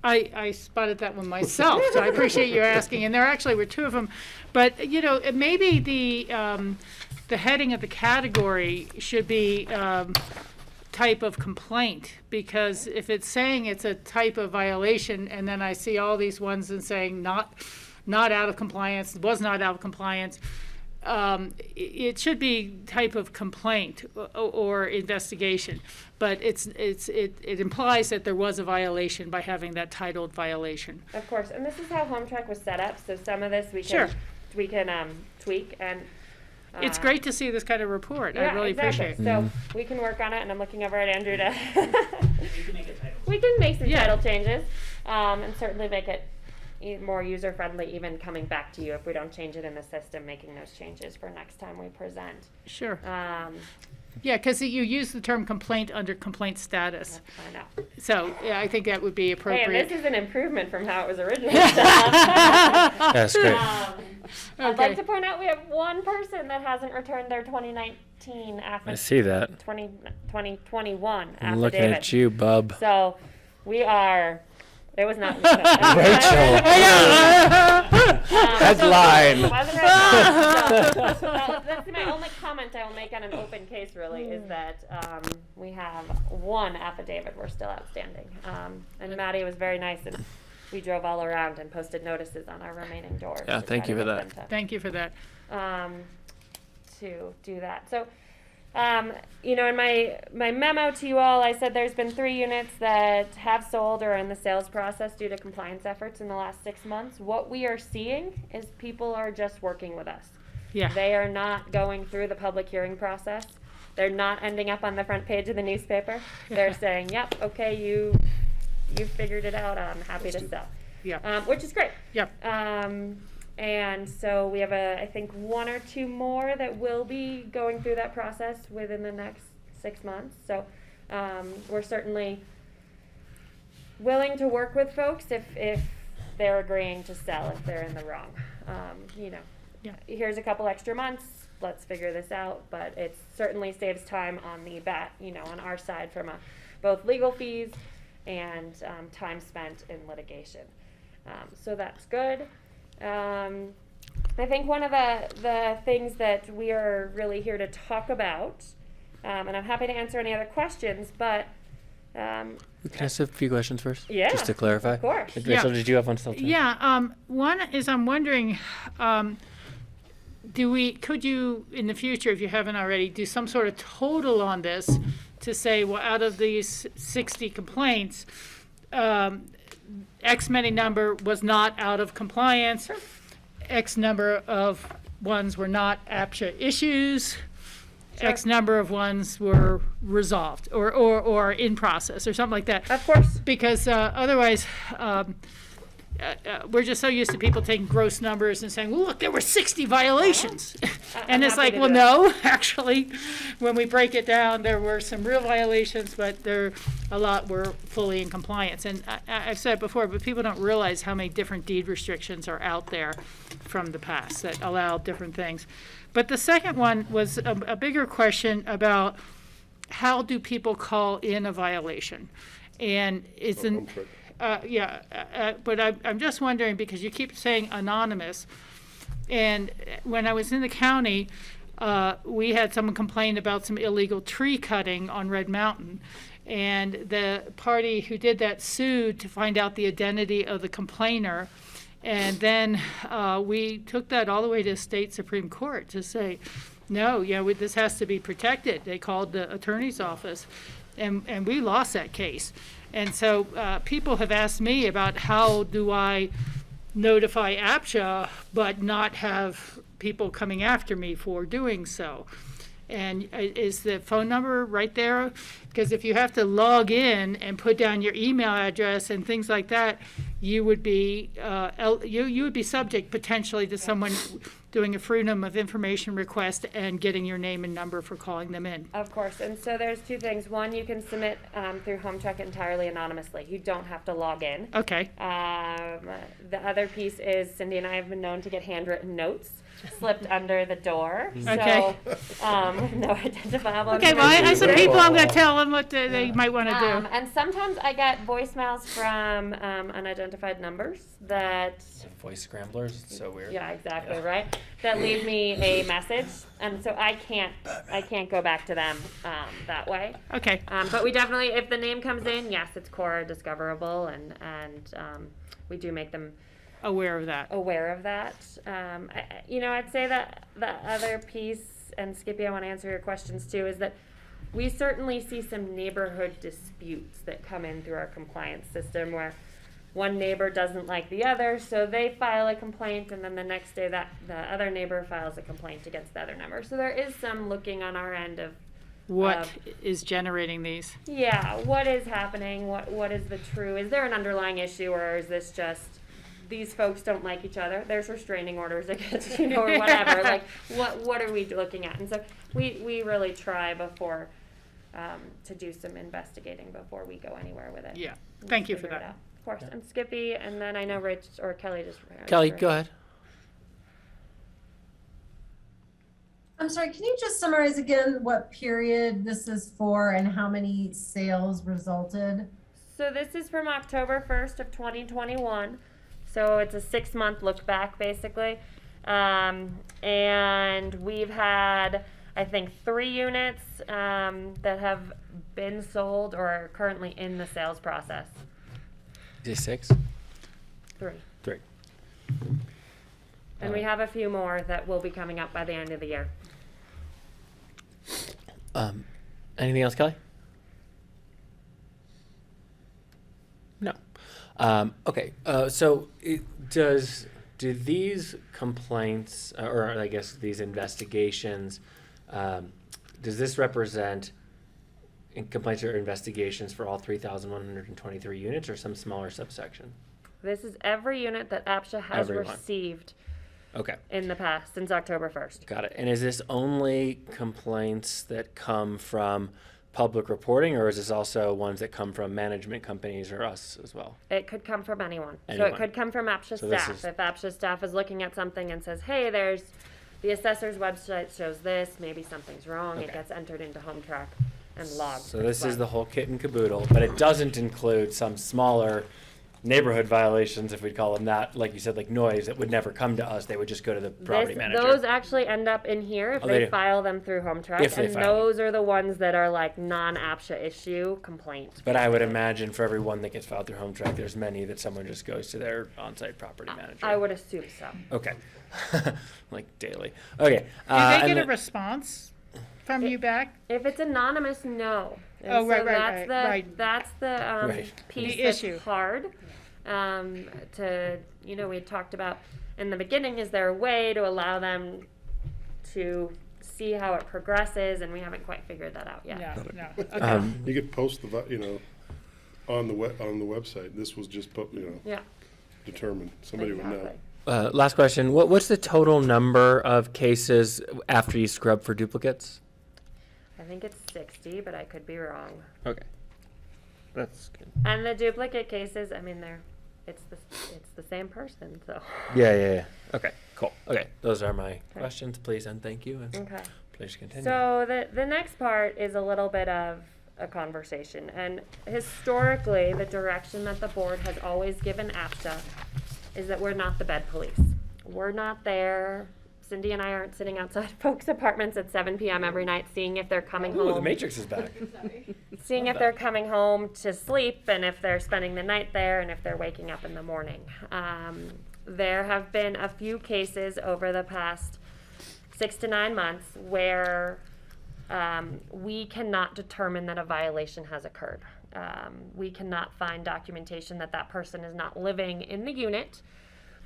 I spotted that one myself, so I appreciate you asking. And there actually were two of them, but you know, maybe the heading of the category should be type of complaint, because if it's saying it's a type of violation, and then I see all these ones and saying not out of compliance, was not out of compliance. It should be type of complaint or investigation, but it implies that there was a violation by having that titled violation. Of course, and this is how HomeTrek was set up, so some of this we can, Sure. tweak, and It's great to see this kind of report. I really appreciate it. So we can work on it, and I'm looking over at Andrew to. We can make some title changes, and certainly make it more user-friendly, even coming back to you if we don't change it in the system, making those changes for next time we present. Sure. Yeah, because you use the term complaint under complaint status. I know. So yeah, I think that would be Hey, appropriate. and this is an improvement from how it was originally set up. That's great. I'd like to point out we have one person that hasn't returned their 2019 affidavit. I see that. 2021 affidavit. I'm looking at you, bub. So we are. It was not Rachel. Headline. Wasn't her. So that's my only comment I will make on an open case. Really, is that we have one affidavit we're still outstanding, and Maddie was very nice, and we drove all around and posted notices on our remaining doors. Yeah, to thank try you to for get that. them to- Thank you for that. to do that. So, you know, in my memo to you all, I said there's been 3 units that have sold or are in the sales process due to compliance efforts in the last 6 months. What we are seeing is people are just working with us. Yeah. They are not going through the public hearing process. They're not ending up on the front page of the newspaper. They're saying, yep, okay, you figured it out. I'm happy to sell. Yeah. Which is great. Yep. And so we have I think 1 or 2 more that will be going through that process within the next 6 months. So we're certainly willing to work with folks if they're agreeing to sell, if they're in the wrong. You know, here's a couple extra months. Let's figure this out. But it certainly saves time on the on our side from both legal fees and time spent in litigation. So that's good. I think one of the things that we are really here to talk about, and I'm happy to answer any other questions, but Can I ask a few questions first? Yeah, Just to clarify. of course. Rachel, Yeah. did you have one still? Yeah, one is I'm wondering, could you, in the future, if you haven't already, do some sort of total on this to say, well, out of these 60 complaints, X many number was not out of compliance, X number of ones were not APCHA issues, X number of ones were resolved or in process or something like that. Of course. Because otherwise, we're just so used to people taking gross numbers and saying, well, look, there were 60 violations. And it's happy like, to well, do no, actually, when we break it down, there were some real violations, but a lot were fully in compliance. And I've said it before, but people don't realize how many different deed restrictions are out there from the past that allow different things. But the second one was a bigger question about how do people call in a violation? And it's an... but I'm just wondering, because you keep saying anonymous, and when I was in the county, we had someone complain about some illegal tree cutting on Red Mountain, and the party who did that sued to find out the identity of the complainer, And then we took that all the way to state Supreme Court to say, no, this has to be protected. They called the attorney's office, and we lost that case. And so people have asked me about how do I notify APCHA but not have people coming after me for doing so. And is the phone number right there? Because if you have to log in and put down your email address and things like that, you would be you would be subject potentially to someone doing a Freedom of Information request and getting your name and number for calling them in. Of course, and so there's two things. One, you can submit through HomeTrek entirely anonymously. You don't have to log in. Okay. The other piece is Cindy and I have been known to get handwritten notes slipped under the door. Okay. So, no identifiable. Okay, well, I have some people I'm going to tell them what they might want to do. And sometimes I get voicemails from unidentified numbers that. Voice scramblers, it's so weird. Yeah, exactly, right. That leave me a message, and so I can't go back to them that way. Okay. But we definitely, if the name comes in, yes, it's core discoverable, and we do make them Aware of that. I'd say that the other piece, and Skippy, I want to answer your questions too, is that we certainly see some neighborhood disputes that come in through our compliance system where one neighbor doesn't like the other, so they file a complaint, and then the next day that the other neighbor files a complaint against the other neighbor. So there is some looking on our end of what is generating these. Yeah, what is happening? What is the true? Is there an underlying issue, or is this just these folks don't like each other? There's restraining orders against, or whatever. Like, what are we looking at? And so we really try before to do some investigating before we go anywhere with it. Yeah. Thank you for that. Of course. And Skippy, and then I know Rich or Kelly just. Kelly, go ahead. I'm sorry, can you just summarize again what period this is for and how many sales resulted? So this is from October 1st of 2021. So it's a 6-month look back, basically. And we've had, I think, 3 units that have been sold or are currently in the sales process. Is it 6? 3. 3. And we have a few more that will be coming up by the end of the year. Anything else, Kelly? No. Okay. So do these complaints, or I guess these investigations, does this represent complaints or investigations for all 3,123 units, or some smaller subsection? This is every unit that APCHA has Everyone. received Okay. in the past, since October 1st. Got it. And is this only complaints that come from public reporting, or is this also ones that come from management companies or us as well? It could come from anyone. So Anyone. it could come from APCHA So this staff. is- If APCHA staff is looking at something and says, hey, there's the assessor's website shows this, maybe something's wrong, it Okay. gets entered into HomeTrek and logged. So this is But the whole kit and caboodle, but it doesn't include some smaller neighborhood violations, if we'd call them that, like you said, like noise, that would never come to us. They would just go to the property manager. Those actually end up in here if Oh, they they do. file them through HomeTrek, If they and file them. those are the ones that are like non-APCHA issue complaints. But I would imagine for every one that gets filed through HomeTrek, there's many that someone just goes to their on-site property manager. I would assume so. Okay. Like daily. Okay. Do they and get a the- response from you back? If it's anonymous, no. And Oh, right, so right, that's right, the, right. That's the Right. piece The that's issue. hard we had talked about in the beginning. Is there a way to allow them to see how it progresses? And we haven't quite figured that out yet. No. Okay. You could post on the website. This was just Yeah. determined. Somebody would know. Exactly. Last question. What's the total number of cases after you scrub for duplicates? I think it's 60, but I could be wrong. Okay. That's good. And the duplicate cases, I mean, it's the same person, so. Yeah. Okay, cool. Okay, those are my questions. Please and thank you. And Okay. please continue. So the next part is a little bit of a conversation. And historically, the direction that the board has always given APCHA is that we're not the bed police. We're not there. Cindy and I aren't sitting outside folks' apartments at 7 p.m. every night seeing if they're coming Ooh, home. the Matrix is back. Seeing if they're coming home to sleep and if they're spending the night there and if they're waking up in the morning. there have been a few cases over the past 6 to 9 months where we cannot determine that a violation has occurred. We cannot find documentation that that person is not living in the unit,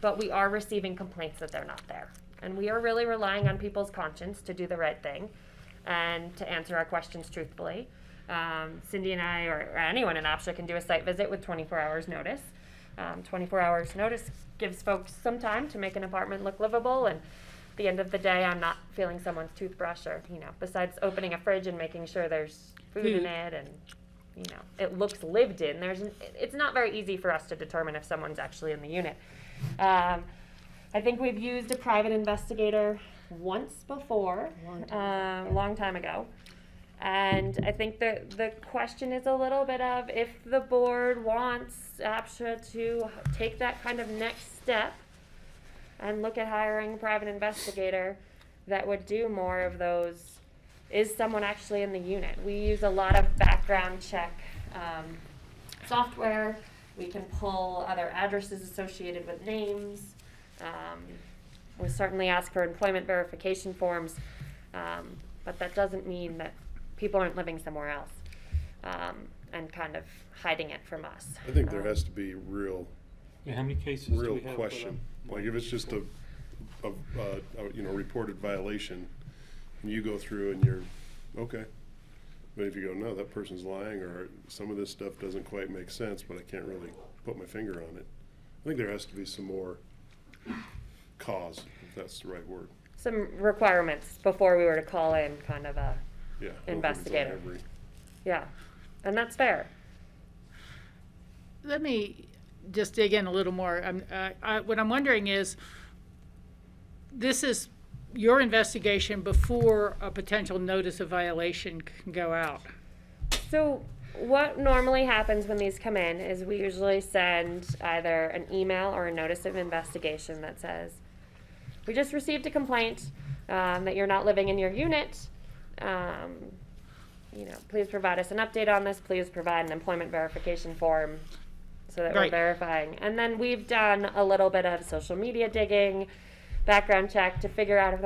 but we are receiving complaints that they're not there. And we are really relying on people's conscience to do the right thing and to answer our questions truthfully. Cindy and I, or anyone in APCHA, can do a site visit with 24 hours notice. 24 hours notice gives folks some time to make an apartment look livable, and at the end of the day, I'm not feeling someone's toothbrush, or, besides opening a fridge and making sure there's food in it and, it looks lived in. It's not very easy for us to determine if someone's actually in the unit. I think we've used a private investigator once before, long time ago. And I think the question is a little bit of, if the board wants APCHA to take that kind of next step and look at hiring a private investigator that would do more of those, is someone actually in the unit? We use a lot of background check software. We can pull other addresses associated with names. We certainly ask for employment verification forms, but that doesn't mean that people aren't living somewhere else and kind of hiding it from us. I think there has to be real Yeah, how many cases do we have? question. Like if it's just a reported violation, and you go through and you're, okay. But if you go, no, that person's lying, or some of this stuff doesn't quite make sense, but I can't really put my finger on it. I think there has to be some more cause, if that's the right word. Some requirements before we were to call in kind of a Yeah. investigator. Yeah, and that's fair. Let me just dig in a little more. What I'm wondering is, this is your investigation before a potential notice of violation can go out. So what normally happens when these come in is we usually send either an email or a notice of investigation that says, we just received a complaint that you're not living in your unit. Please provide us an update on this. Please provide an employment verification form so that we're Right. verifying. And then we've done a little bit of social media digging, background check to figure out if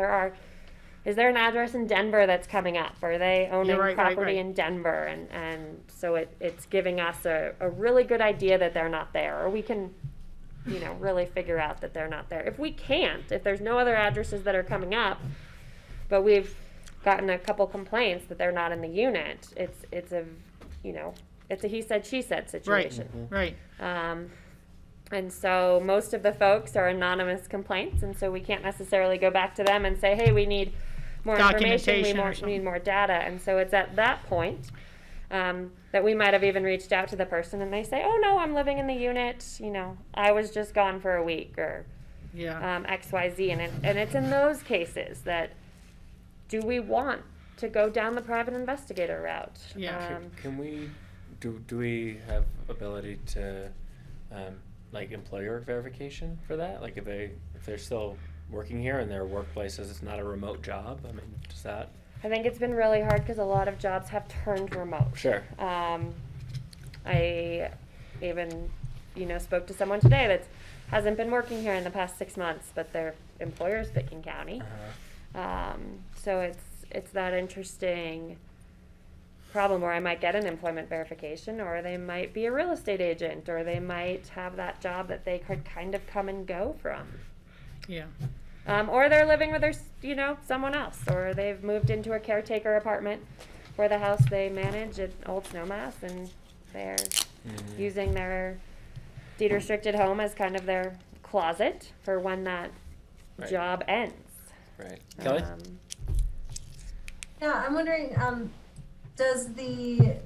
is there an address in Denver that's coming up? Are they owning right, property right. in Denver? And so it's giving us a really good idea that they're not there, or we can, really figure out that they're not there. If we can't, if there's no other addresses that are coming up, but we've gotten a couple complaints that they're not in the unit, it's a he said, she said situation. Right. And so most of the folks are anonymous complaints, and so we can't necessarily go back to them and say, hey, we need more information, Documentation or we something. need more data. And so it's at that point that we might have even reached out to the person, and they say, oh, no, I'm living in the unit, I was just gone for a week, or Yeah. XYZ. And it's in those cases that, do we want to go down the private investigator route? Yeah. Can we, do we have ability to, employer verification for that? Like if they're still working here and their workplace says it's not a remote job, does that? I think it's been really hard because a lot of jobs have turned remote. Sure. I even, spoke to someone today that hasn't been working here in the past 6 months, but their employer is Pitkin County. So it's that interesting problem where I might get an employment verification, or they might be a real estate agent, or they might have that job that they could kind of come and go from. Yeah. Or they're living with someone else, or they've moved into a caretaker apartment for the house they manage at Old Snowmass, and they're using their deed restricted home as kind of their closet for when that Right. job ends. Right. Kelly? Yeah, I'm wondering, does the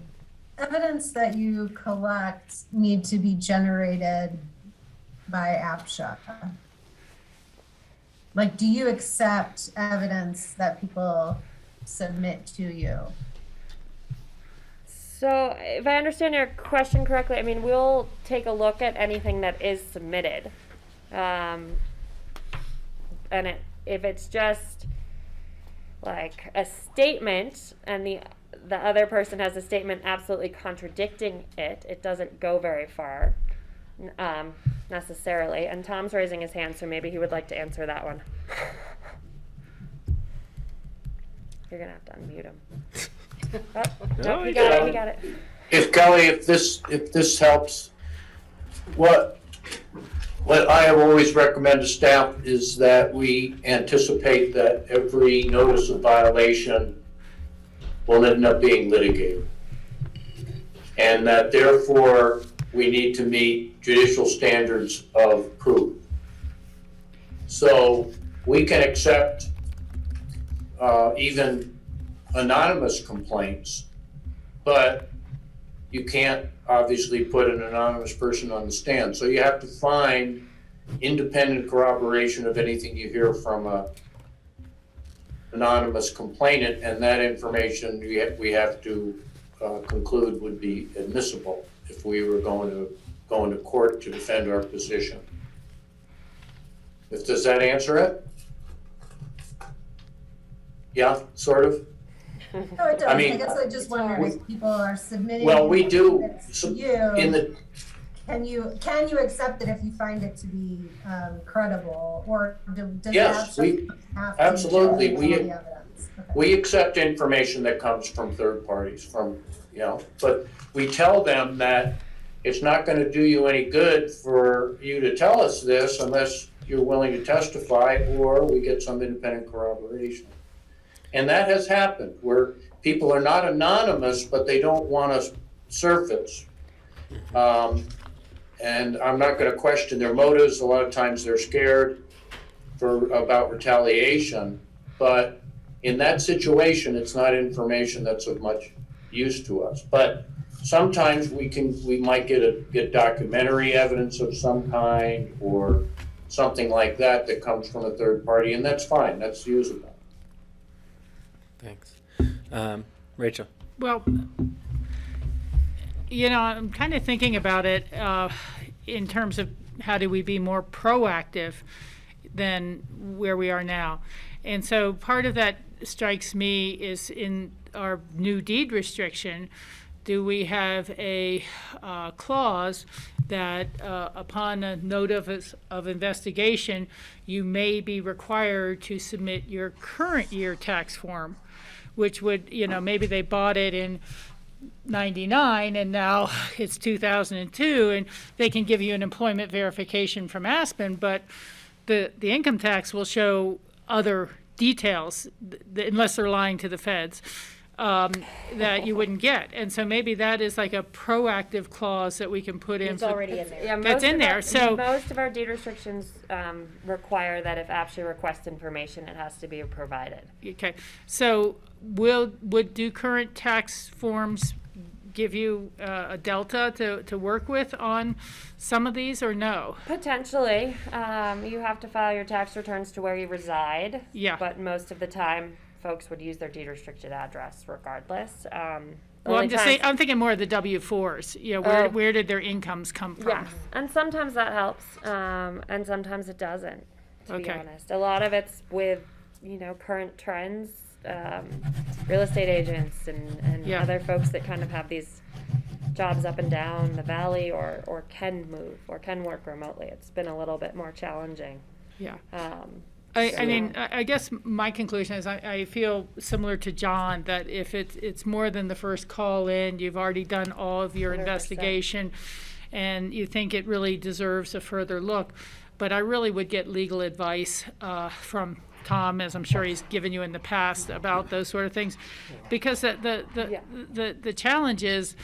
evidence that you collect need to be generated by APCHA? Like, do you accept evidence that people submit to you? So if I understand your question correctly, we'll take a look at anything that is submitted. And if it's just like a statement and the other person has a statement absolutely contradicting it, it doesn't go very far. necessarily. And Tom's raising his hand, so maybe he would like to answer that one. You're gonna have to unmute him. Oh, no, he got it. If Kelly, if this helps, what I have always recommended to staff is that we anticipate that every notice of violation will end up being litigated. And that therefore we need to meet judicial standards of proof. So we can accept even anonymous complaints, but you can't obviously put an anonymous person on the stand. So you have to find independent corroboration of anything you hear from a anonymous complainant, and that information we have to conclude would be admissible if we were going to court to defend our position. Does that answer it? Yeah, sort of. No, it does. I mean, I guess I just wondered if people are submitting. Well, we do documents to you, in the. Can you accept it if you find it to be credible, or does Yes, we have to absolutely show all the evidence? Okay. we accept information that comes from third parties, but we tell them that it's not going to do you any good for you to tell us this unless you're willing to testify or we get some independent corroboration. And that has happened where people are not anonymous, but they don't want to surface. And I'm not going to question their motives. A lot of times they're scared about retaliation, but in that situation, it's not information that's of much use to us. But sometimes we might get documentary evidence of some kind or something like that comes from a third party, and that's fine. That's usable. Thanks. Rachel. Well, I'm kind of thinking about it in terms of how do we be more proactive than where we are now. And so part of that strikes me is in our new deed restriction, do we have a clause that upon a note of investigation, you may be required to submit your current year tax form, which would, maybe they bought it in 99 and now it's 2002 and they can give you an employment verification from Aspen, but the income tax will show other details, unless they're lying to the feds, that you wouldn't get. And so maybe that is like a proactive clause that we can put in. It's already in there. Yeah, That's in there. So most of our deed restrictions require that if APCHA requests information, it has to be provided. Okay, so do current tax forms give you a delta to work with on some of these, or no? Potentially. You have to file your tax returns to where you reside. Yeah. But most of the time, folks would use their deed restricted address regardless. Well, I'm just saying, I'm thinking more of the W-4s. Where did their incomes come from? Yes, and sometimes that helps, and sometimes it doesn't, to be Okay. honest. A lot of it's with, current trends, real estate agents and Yeah. other folks that kind of have these jobs up and down the valley or can move or can work remotely. It's been a little bit more challenging. Yeah. So- I mean, I guess my conclusion is I feel similar to John, that if it's more than the first call in, you've already done all of your 100%. investigation, and you think it really deserves a further look. But I really would get legal advice from Tom, as I'm sure he's given you in the past, about those sort of things, because the challenge is,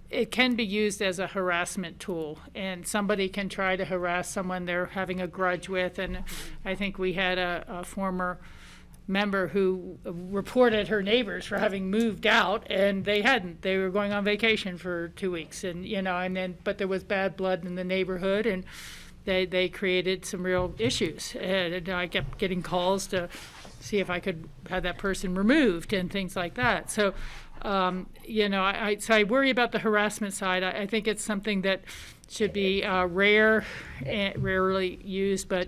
it can be used as a harassment tool, and somebody can try to harass someone they're having a grudge with. And I think we had a former member who reported her neighbors for having moved out, and they hadn't. They were going on vacation for 2 weeks, and but there was bad blood in the neighborhood, and they created some real issues. And I kept getting calls to see if I could have that person removed and things like that. So. So I worry about the harassment side. I think it's something that should be rarely used, but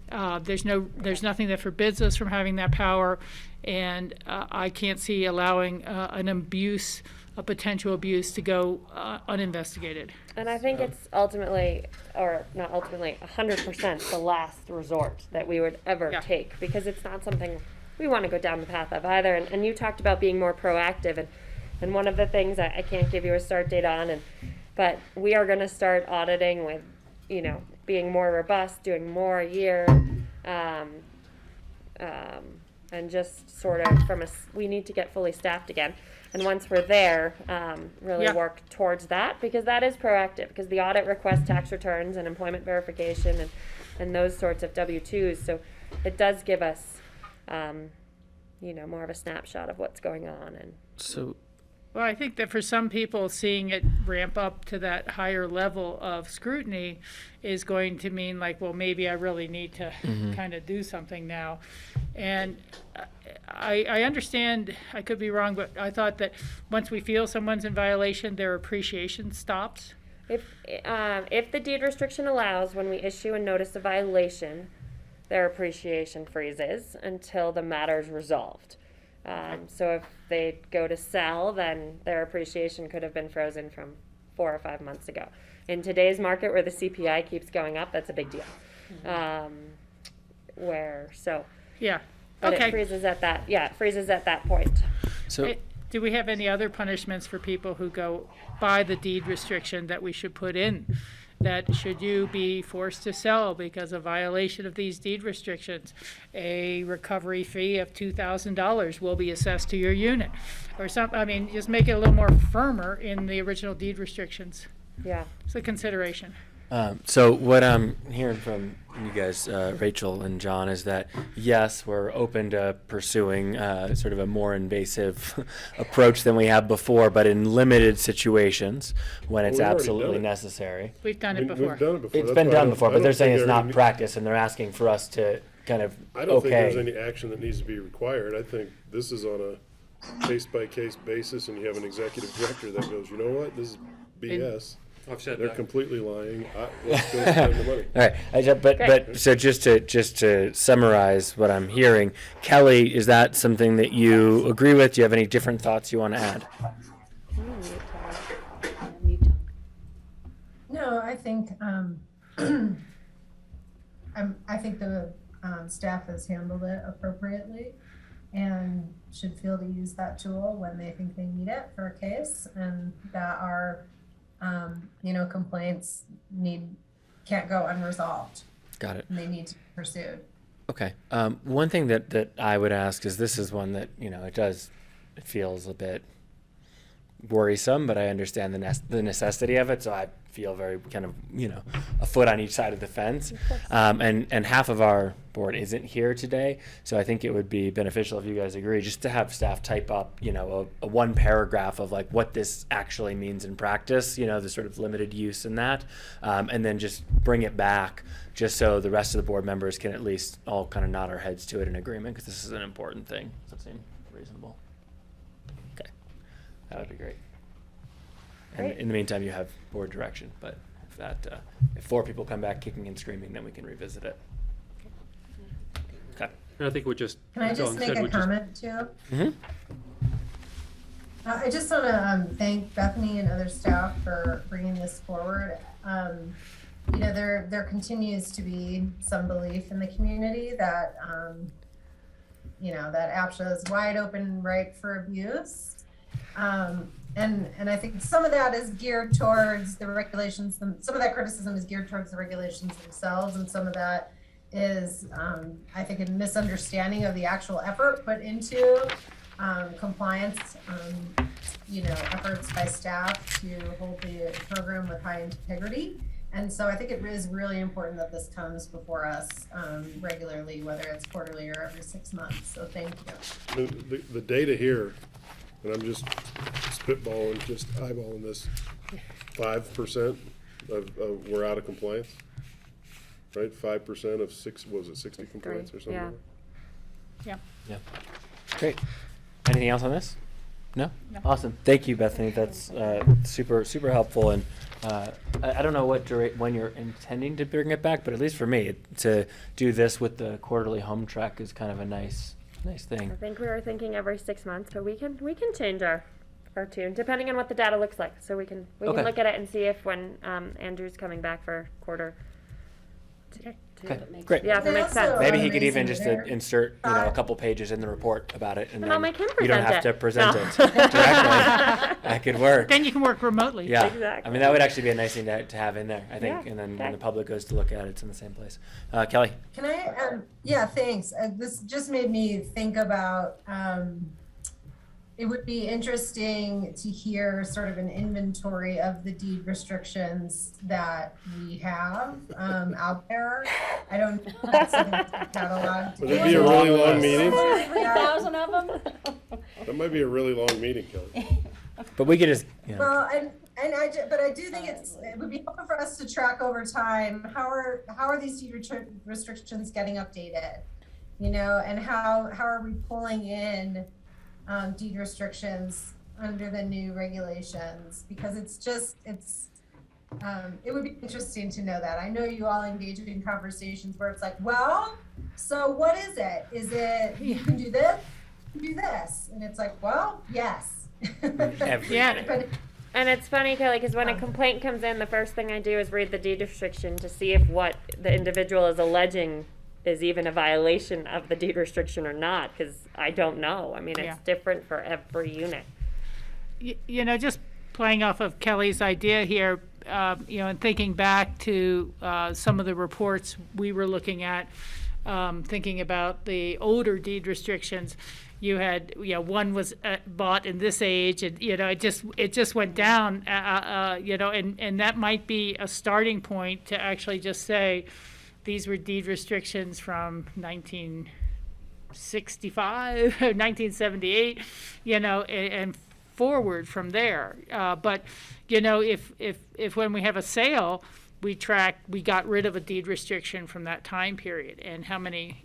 there's nothing that forbids us from having that power, and I can't see allowing an abuse a potential abuse to go uninvestigated. And I think it's ultimately, or not ultimately, 100% the last resort that we would ever Yeah. take, because it's not something we want to go down the path of either. And you talked about being more proactive, and one of the things I can't give you a start date on, but we are going to start auditing with, being more robust, doing more a year, and just sort of we need to get fully staffed again. And once we're there, really Yeah. work towards that, because that is proactive, because the audit requests tax returns and employment verification and those sorts of W-2s. So it does give us, more of a snapshot of what's going on. And So, Well, I think that for some people, seeing it ramp up to that higher level of scrutiny is going to mean like, well, maybe I really need to kind of do something now. And I understand, I could be wrong, but I thought that once we feel someone's in violation, their appreciation stops. if the deed restriction allows, when we issue a notice of violation, their appreciation freezes until the matter's resolved. So if they go to sell, then their appreciation could have been frozen from 4 or 5 months ago. In today's market, where the CPI keeps going up, that's a big deal. Yeah. But Okay. it freezes at that point. so Do we have any other punishments for people who go by the deed restriction that we should put in? That should you be forced to sell because of violation of these deed restrictions, a recovery fee of $2,000 will be assessed to your unit, or something. I mean, just make it a little more firmer in the original deed restrictions. Yeah. It's a consideration. So what I'm hearing from you guys, Rachel and John, is that yes, we're open to pursuing sort of a more invasive approach than we have before, but in limited situations when it's Well, we've already absolutely done it. necessary. We've done it We've before. done it before. It's That's been why I done don't- before, I but they're don't saying think it's there not any- practice, and they're asking for us to kind of I don't think there's okay. any action that needs to be required. I think this is on a case-by-case basis, and you have an executive director that goes, you know what, this is BS. I've said They're that. completely lying. Let's go spend the money. All right, but so just to summarize what I'm hearing, Kelly, is that something that you agree with? Do you have any different thoughts you want to add? No, I think, I think the staff has handled it appropriately and should feel to use that tool when they think they need it for a case, and that our, complaints can't go unresolved. Got it. And they need to be pursued. Okay. One thing that I would ask is, this is one that, it feels a bit worrisome, but I understand the necessity of it, so I feel very kind of, a foot on each side of the fence. And half of our board isn't here today, so I think it would be beneficial if you guys agree just to have staff type up, a one paragraph of like what this actually means in practice, the sort of limited use in that, and then just bring it back just so the rest of the board members can at least all kind of nod our heads to it in agreement, because this is an important thing. Does that seem reasonable? Okay, that would be great. And Great. in the meantime, you have board direction, but if 4 people come back kicking and screaming, then we can revisit it. Okay. And I think we're just. Can I just John make said a we're just- comment too? Mm-hmm. I just want to thank Bethany and other staff for bringing this forward. There continues to be some belief in the community that, that APCHA is wide open and ripe for abuse. And I think some of that is geared towards the regulations. Some of that criticism is geared towards the regulations themselves, and some of that is, I think, a misunderstanding of the actual effort put into compliance, efforts by staff to hold the program with high integrity. And so I think it is really important that this comes before us regularly, whether it's quarterly or every 6 months. So thank you. The data here, and I'm just spitballing, just eyeballing this, 5% of we're out of compliance, right? 5% of 60 complaints or something? Yeah. Yeah. Great. Anything else on this? No? No. Awesome. Thank you, Bethany. That's super helpful. And I don't know when you're intending to bring it back, but at least for me, to do this with the quarterly HomeTrek is kind of a nice thing. I think we were thinking every 6 months, but we can change our or two, depending on what the data looks like. So we can Okay. look at it and see if when Andrew's coming back for quarter. Okay, great. Yeah, if it makes sense. Maybe he could even Amazing just there. insert, a couple pages in the report about it, and And I'll then make him you don't present have to it. present No. it directly. That could work. Then you can work remotely. Yeah, Exactly. I mean, that would actually be a nice thing to have in there, I think, Yeah, and then when okay. the public goes to look at it, it's in the same place. Kelly? Can I, yeah, thanks. This just made me think about, it would be interesting to hear sort of an inventory of the deed restrictions that we have out there. I don't know if that's something to catalog. Would that be a really long meeting? 3,000 of them? That might be a really long meeting, Kelly. But we could just, Well, but I do think it would be helpful for us to track over time, how are these deed restrictions getting updated? And how are we pulling in deed restrictions under the new regulations? Because it would be interesting to know that. I know you all engage in conversations where it's like, well, so what is it? Is it, you can do this, you can do this? And it's like, well, yes. Yeah. But And it's funny, Kelly, because when a complaint comes in, the first thing I do is read the deed restriction to see if what the individual is alleging is even a violation of the deed restriction or not, because I don't know. I mean, it's Yeah. different for every unit. Just playing off of Kelly's idea here, and thinking back to some of the reports we were looking at, thinking about the older deed restrictions. You had, one was bought in this age, and it just went down, and that might be a starting point to actually just say these were deed restrictions from 1965, 1978, and forward from there. But if when we have a sale, we got rid of a deed restriction from that time period, and how many,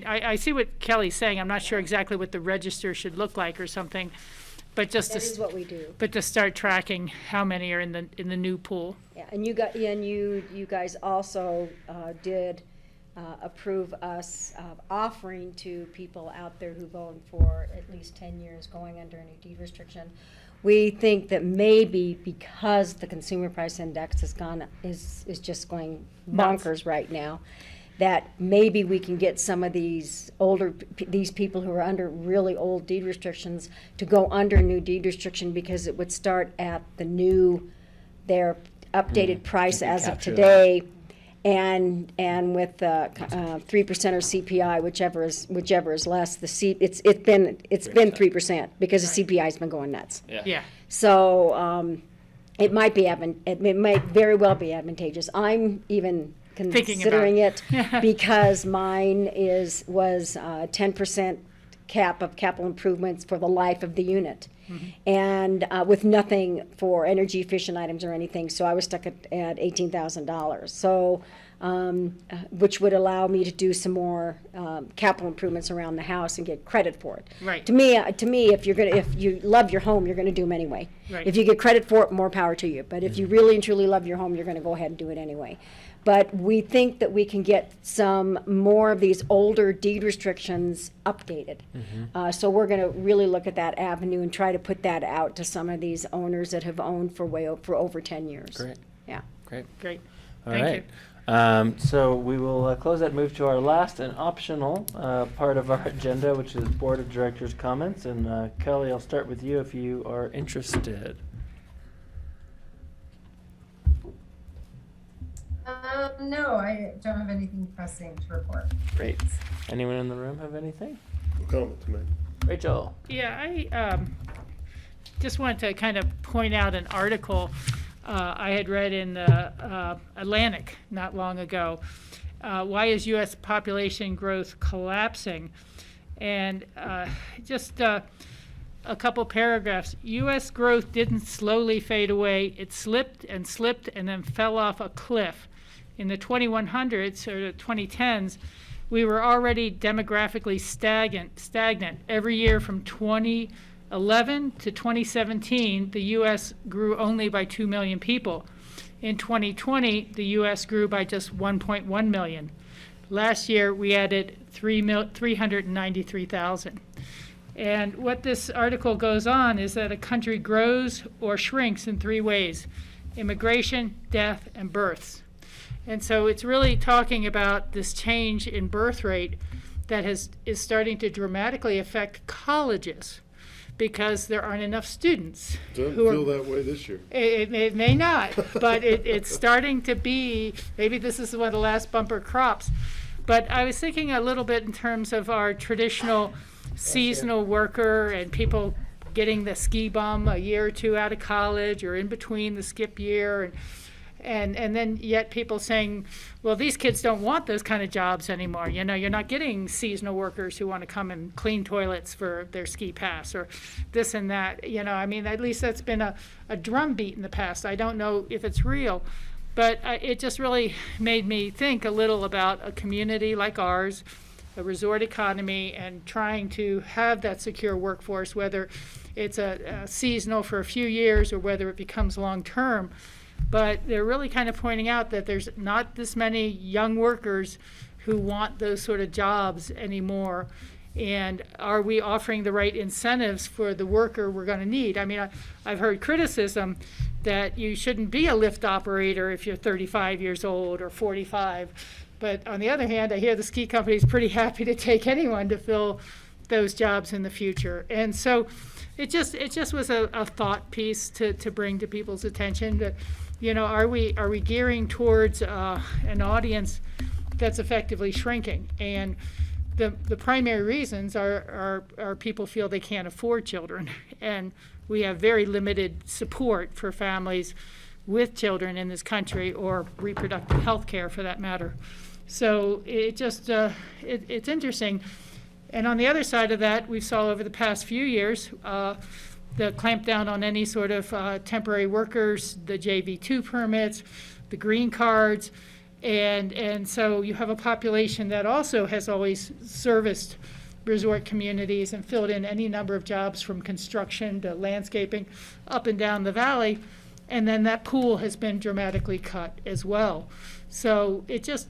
I see what Kelly's saying. I'm not sure exactly what the register should look like or something, but just That is what we do. but to start tracking how many are in the new pool. Yeah, and you guys also did approve us offering to people out there who've owned for at least 10 years going under any deed restriction. We think that maybe because the consumer price index is just going bonkers right now, that maybe we can get some of these these people who are under really old deed restrictions to go under new deed restriction, because it would start at their updated price as of capture today, and with 3% or CPI, whichever is less. It's been 3% because the CPI's been going nuts. Yeah. So it might very well be advantageous. I'm even considering it because mine was 10% cap of capital improvements for the life of the unit, and with nothing for energy efficient items or anything. So I was stuck at $18,000. So which would allow me to do some more capital improvements around the house and get credit for it. Right. To me, if you love your home, you're going to do them anyway. Right. If you get credit for it, more power to you. But if you really and truly love your home, you're going to go ahead and do it anyway. But we think that we can get some more of these older deed restrictions updated. So we're going to really look at that avenue and try to put that out to some of these owners that have owned for over 10 years. Great. Yeah. Great. Great. All Thank right. you. So we will close that and move to our last and optional part of our agenda, which is Board of Directors comments. And Kelly, I'll start with you if you are interested. no, I don't have anything pressing to report. Great. Anyone in the room have anything? No comment tonight. Rachel? Yeah, I just wanted to kind of point out an article I had read in the Atlantic not long ago. Why is U.S. population growth collapsing? And just a couple paragraphs. U.S. growth didn't slowly fade away. It slipped and slipped and then fell off a cliff. In the 2100s or the 2010s, we were already demographically stagnant. Every year from 2011 to 2017, the U.S. grew only by 2 million people. In 2020, the U.S. grew by just 1.1 million. Last year, we added 393,000. And what this article goes on is that a country grows or shrinks in 3 ways: immigration, death, and births. And so it's really talking about this change in birth rate that is starting to dramatically affect colleges because there aren't enough students. Doesn't who feel that way this year. It may not, but it's starting to be, maybe this is one of the last bumper crops. But I was thinking a little bit in terms of our traditional seasonal worker and people getting the ski bum a year or 2 out of college or in between the skip year, and then yet people saying, well, these kids don't want those kind of jobs anymore. You know, you're not getting seasonal workers who want to come and clean toilets for their ski pass or this and that. You know, I mean, at least that's been a drumbeat in the past. I don't know if it's real, but it just really made me think a little about a community like ours, a resort economy, and trying to have that secure workforce, whether it's a seasonal for a few years or whether it becomes long-term. But they're really kind of pointing out that there's not this many young workers who want those sort of jobs anymore. And are we offering the right incentives for the worker we're going to need? I mean, I've heard criticism that you shouldn't be a lift operator if you're 35 years old or 45. But on the other hand, I hear the ski company's pretty happy to take anyone to fill those jobs in the future. And so it just was a thought piece to bring to people's attention that, you know, are we gearing towards an audience that's effectively shrinking? And the primary reasons are people feel they can't afford children, and we have very limited support for families with children in this country, or reproductive health care for that matter. So it just it's interesting. And on the other side of that, we saw over the past few years the clampdown on any sort of temporary workers, the JV2 permits, the green cards, and so you have a population that also has always serviced resort communities and filled in any number of jobs from construction to landscaping up and down the valley, and then that pool has been dramatically cut as well. So it just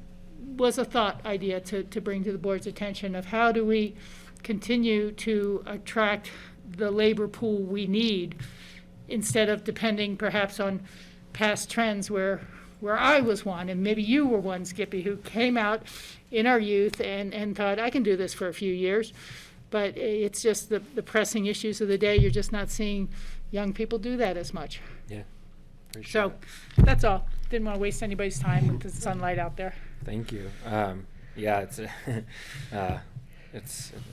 was a thought idea to bring to the board's attention of how do we continue to attract the labor pool we need instead of depending perhaps on past trends where I was one, and maybe you were one, Skippy, who came out in our youth and thought, I can do this for a few years. But it's just the pressing issues of the day. You're just not seeing young people do that as much. Yeah. So that's all. Didn't want to waste anybody's time with the sunlight out there. Thank you. Yeah,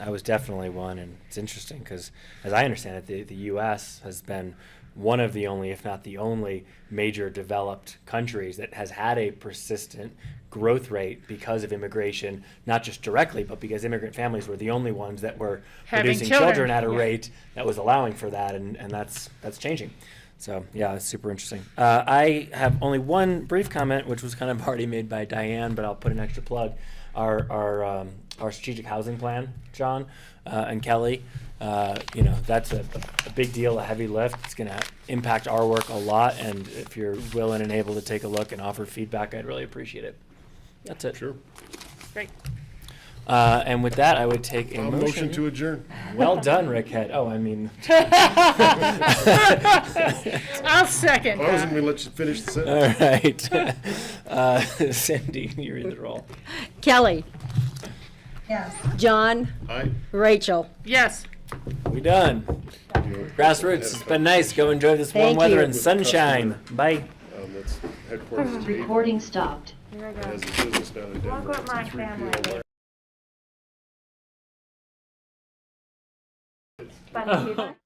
I was definitely one, and it's interesting because, as I understand it, the U.S. has been one of the only, if not the only, major developed countries that has had a persistent growth rate because of immigration, not just directly, but because immigrant families were the only ones that were producing children at a rate that was allowing for that, and that's changing. So yeah, it's super interesting. I have only one brief comment, which was kind of already made by Diane, but I'll put an extra plug. Our strategic housing plan, John and Kelly, that's a big deal, a heavy lift. It's going to impact our work a lot, and if you're willing and able to take a look and offer feedback, I'd really appreciate it. That's it. Sure. Great. And with that, I would take a motion to adjourn. Well done, Rick Head. Oh, I mean. I'll second I wasn't that. going to let you finish the sentence. All right. Cindy, you're in the role. Kelly, Yes. John, Aye. Rachel. Yes. We done. GrassRoots, it's been nice. Go enjoy this warm Thank weather you. and sunshine. Bye. That's headquarters. of APCHA. Recording stopped. Has a business down in Denver. I'll go with It's a my 3PL family. Oh. But